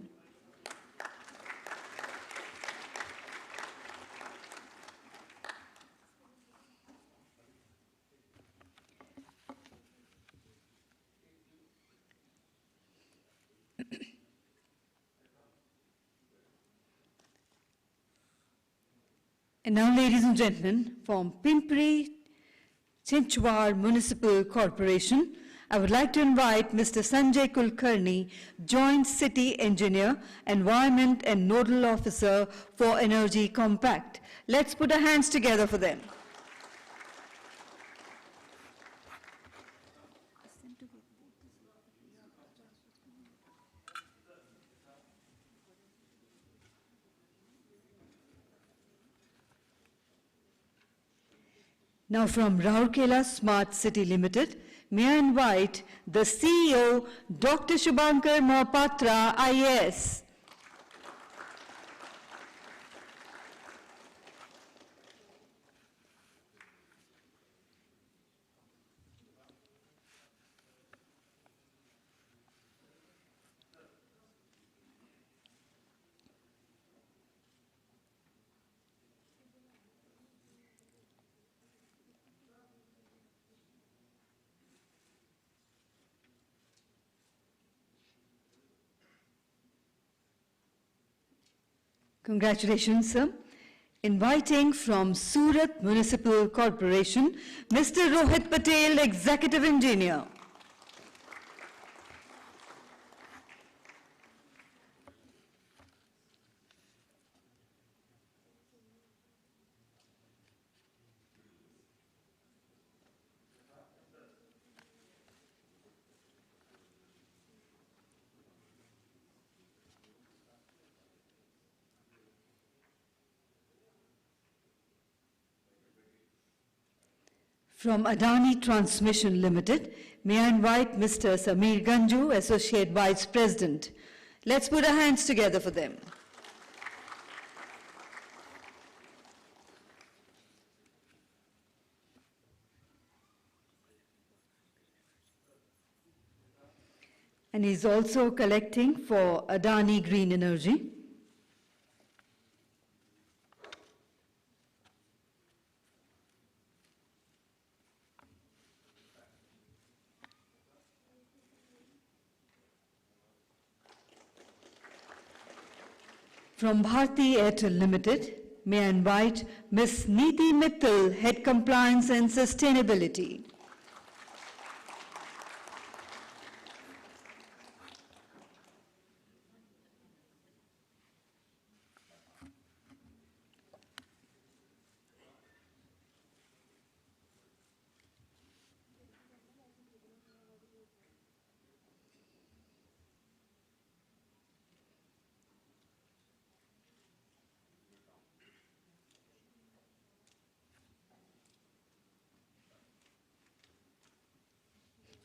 And now, ladies and gentlemen, from Pimpri Chinchwad Municipal Corporation, I would like to invite Mr. Sanjay Kulkarni, Joint City Engineer, Environment and Nodal Officer for Energy Compact. Let's put our hands together for them. Now from Rourkela Smart City Limited, may I invite the CEO, Dr. Shubhankar Mohapatra, IAS. Congratulations, sir. Inviting from Surat Municipal Corporation, Mr. Rohit Patel, Executive Engineer. From Adani Transmission Limited, may I invite Mr. Samir Ganju, Associate Vice President. Let's put our hands together for them. And he's also collecting for Adani Green Energy. From Bharti Airtel Limited, may I invite Ms. Neeti Mittal, Head Compliance and Sustainability.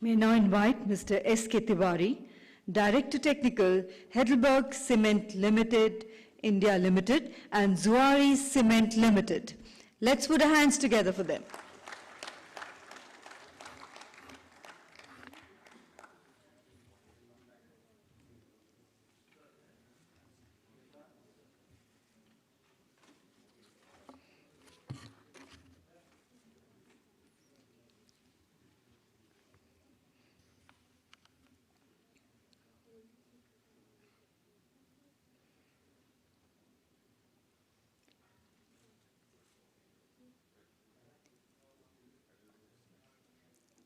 May I now invite Mr. S.K. Tiwari, Director Technical, Heidelberg Cement Limited, India Limited, and Zuari Cement Limited. Let's put our hands together for them.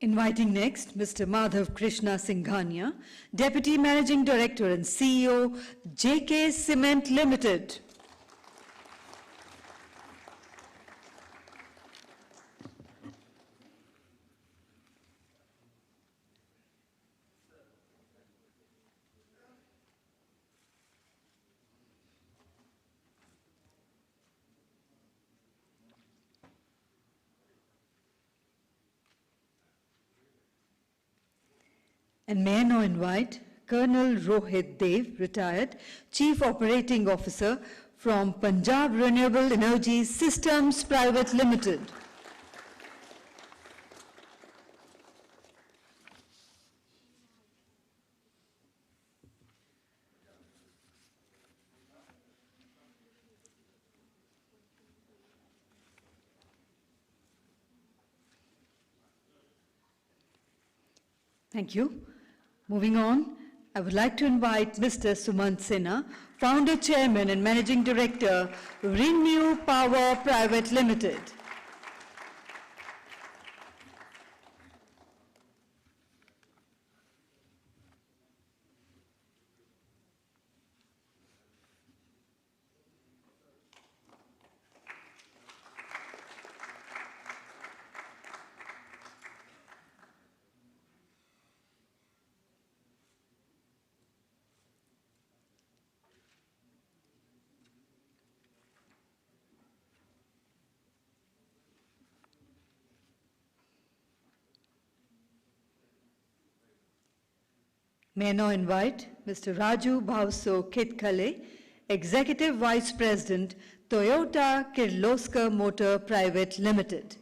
Inviting next Mr. Madhav Krishna Singhania, Deputy Managing Director and CEO, JK Cement Limited. And may I now invite Colonel Rohit Dev, retired Chief Operating Officer from Punjab Renewable Energy Systems Private Limited. Thank you. Moving on, I would like to invite Mr. Sumant Sinha, Founder, Chairman and Managing Director, Renewable Power Private Limited. May I now invite Mr. Raju Bhavso Kitkhale, Executive Vice President, Toyota Kirloskar Motor Private Limited.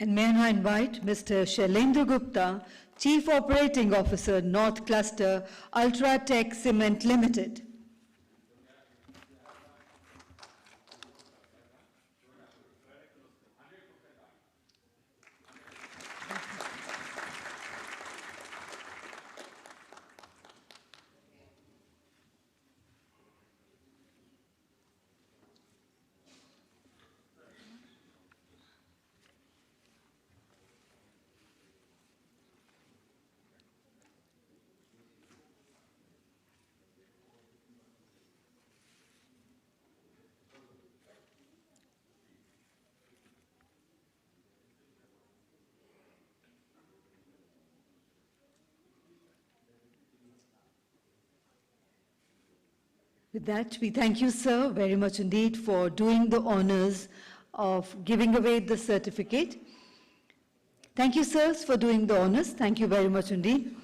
And may I now invite Mr. Shailendra Gupta, Chief Operating Officer, North Cluster, Ultratech Cement Limited. With that, we thank you, sir, very much indeed for doing the honors of giving away the certificate. Thank you, sirs, for doing the honors. Thank you very much indeed.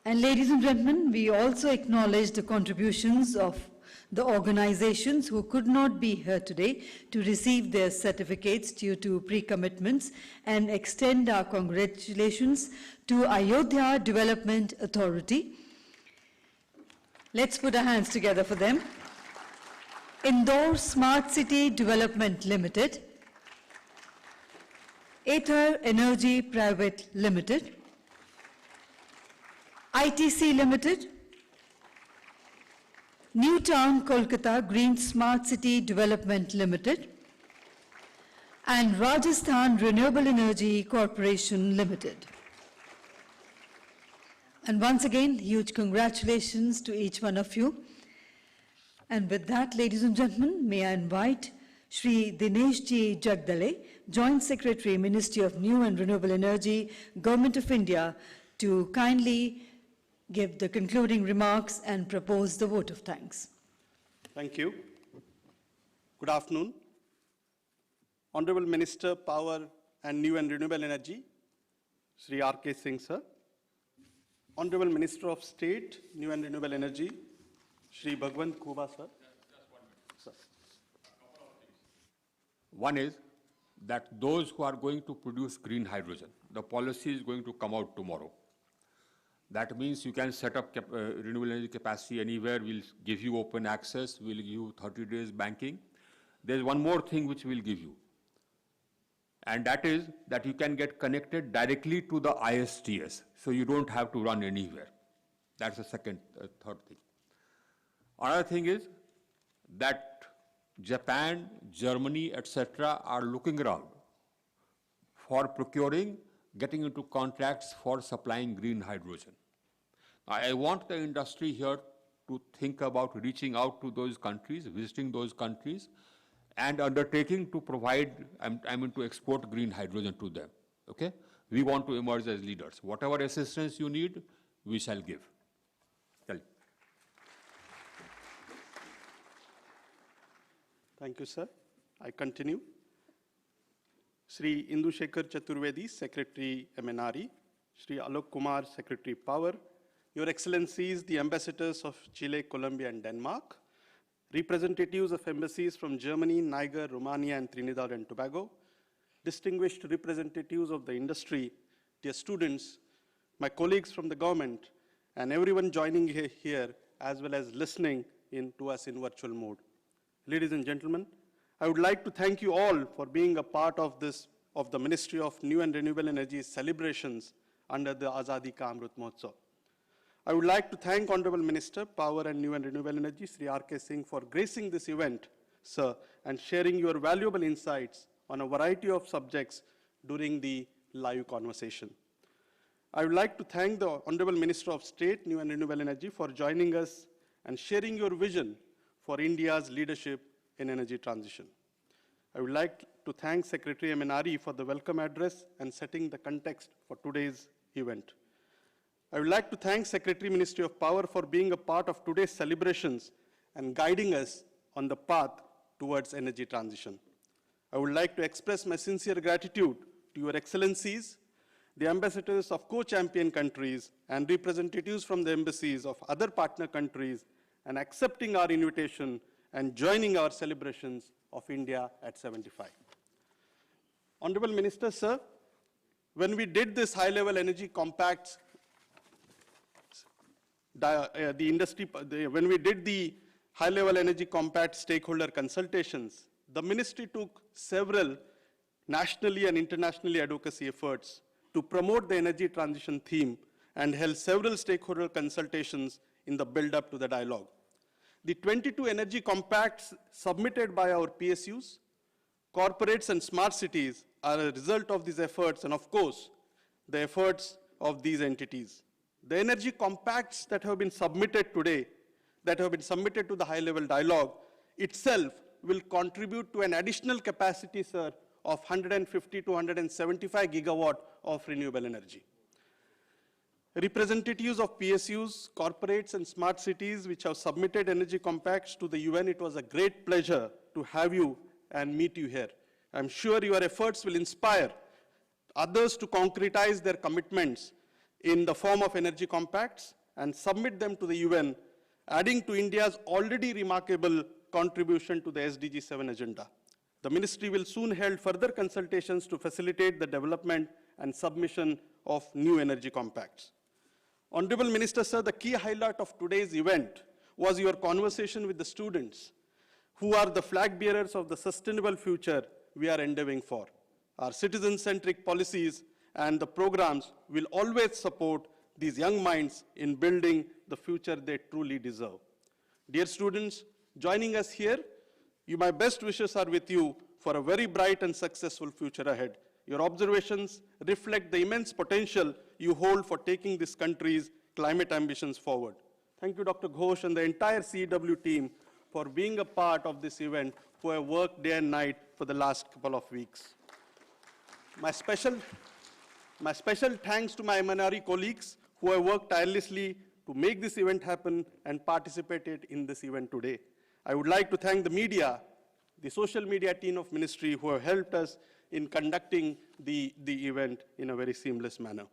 And ladies and gentlemen, we also acknowledge the contributions of the organizations who could not be here today to receive their certificates due to pre-commitments, and extend our congratulations to Ayodhya Development Authority. Let's put our hands together for them. Indore Smart City Development Limited, Aether Energy Private Limited, ITC Limited, Newtown Kolkata Green Smart City Development Limited, and Rajasthan Renewable Energy Corporation Limited. And once again, huge congratulations to each one of you. And with that, ladies and gentlemen, may I invite Shri Dinesh Ji Jagdale, Joint Secretary, Ministry of New and Renewable Energy, Government of India, to kindly give the concluding remarks and propose the vote of thanks. Thank you. Good afternoon. Honorable Minister, Power and New and Renewable Energy, Shri R.K. Singh, sir. Honorable Minister of State, New and Renewable Energy, Shri Bhagwant Khova, sir. Sir. One is that those who are going to produce green hydrogen, the policy is going to come out tomorrow. That means you can set up renewable energy capacity anywhere. We'll give you open access. We'll give you 30 days banking. There's one more thing which we'll give you. And that is that you can get connected directly to the ISTS. So you don't have to run anywhere. That's the third thing. Another thing is that Japan, Germany, etc. are looking around for procuring, getting into contracts for supplying green hydrogen. I want the industry here to think about reaching out to those countries, visiting those countries, and undertaking to provide, to export green hydrogen to them, okay? We want to emerge as leaders. Whatever assistance you need, we shall give. Thank you, sir. I continue. Sri Indu Shekhar Chaturvedi, Secretary MNRE, Sri Alok Kumar, Secretary Power, Your Excellencies, the ambassadors of Chile, Colombia, and Denmark, representatives of embassies from Germany, Niger, Romania, and Trinidad and Tobago, distinguished representatives of the industry, dear students, my colleagues from the government, and everyone joining here as well as listening to us in virtual mode. Ladies and gentlemen, I would like to thank you all for being a part of the Ministry of New and Renewable Energy celebrations under the Azadi Ka Amrit Mahotsav. I would like to thank Honorable Minister, Power and New and Renewable Energy, Sri R.K. Singh, for gracing this event, sir, and sharing your valuable insights on a variety of subjects during the live conversation. I would like to thank the Honorable Minister of State, New and Renewable Energy, for joining us and sharing your vision for India's leadership in energy transition. I would like to thank Secretary MNRE for the welcome address and setting the context for today's event. I would like to thank Secretary Ministry of Power for being a part of today's celebrations and guiding us on the path towards energy transition. I would like to express my sincere gratitude to Your Excellencies, the ambassadors of co-champion countries and representatives from the embassies of other partner countries, and accepting our invitation and joining our celebrations of India at 75. Honorable Minister, sir, when we did this high-level energy compacts, when we did the high-level energy compact stakeholder consultations, the ministry took several nationally and internationally advocacy efforts to promote the energy transition theme and held several stakeholder consultations in the build-up to the dialogue. The 22 energy compacts submitted by our PSUs, corporates, and smart cities are a result of these efforts and, of course, the efforts of these entities. The energy compacts that have been submitted today, that have been submitted to the high-level dialogue itself will contribute to an additional capacity, sir, of 150 to 175 gigawatt of renewable energy. Representatives of PSUs, corporates, and smart cities which have submitted energy compacts to the UN, it was a great pleasure to have you and meet you here. I'm sure your efforts will inspire others to concretize their commitments in the form of energy compacts and submit them to the UN, adding to India's already remarkable contribution to the SDG 7 agenda. The ministry will soon hold further consultations to facilitate the development and submission of new energy compacts. Honorable Minister, sir, the key highlight of today's event was your conversation with the students who are the flag bearers of the sustainable future we are endeavoring for. Our citizen-centric policies and the programs will always support these young minds in building the future they truly deserve. Dear students, joining us here, my best wishes are with you for a very bright and successful future ahead. Your observations reflect the immense potential you hold for taking this country's climate ambitions forward. Thank you, Dr. Ghosh, and the entire CEW team for being a part of this event, who have worked day and night for the last couple of weeks. My special thanks to my MNRE colleagues who have worked tirelessly to make this event happen and participated in this event today. I would like to thank the media, the social media team of ministry who have helped us in conducting the event in a very seamless manner.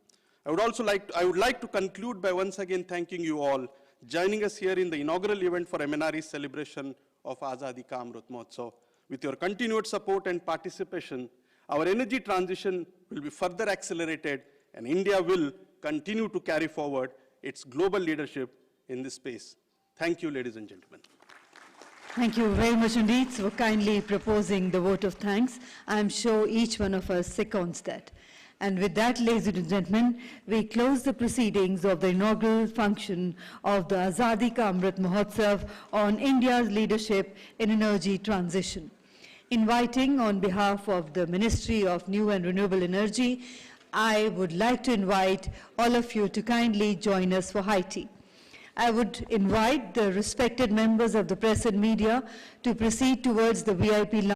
I would like to conclude by once again thanking you all, joining us here in the inaugural event for MNRE's celebration of Azadi Ka Amrit Mahotsav. With your continued support and participation, our energy transition will be further accelerated and India will continue to carry forward its global leadership in this space. Thank you, ladies and gentlemen. Thank you very much indeed for kindly proposing the vote of thanks. I'm sure each one of us seconds that. And with that, ladies and gentlemen, we close the proceedings of the inaugural function of the Azadi Ka Amrit Mahotsav on India's leadership in energy transition. Inviting on behalf of the Ministry of New and Renewable Energy, I would like to invite all of you to kindly join us for high tea. I would invite the respected members of the press and media to proceed towards the VIP lounge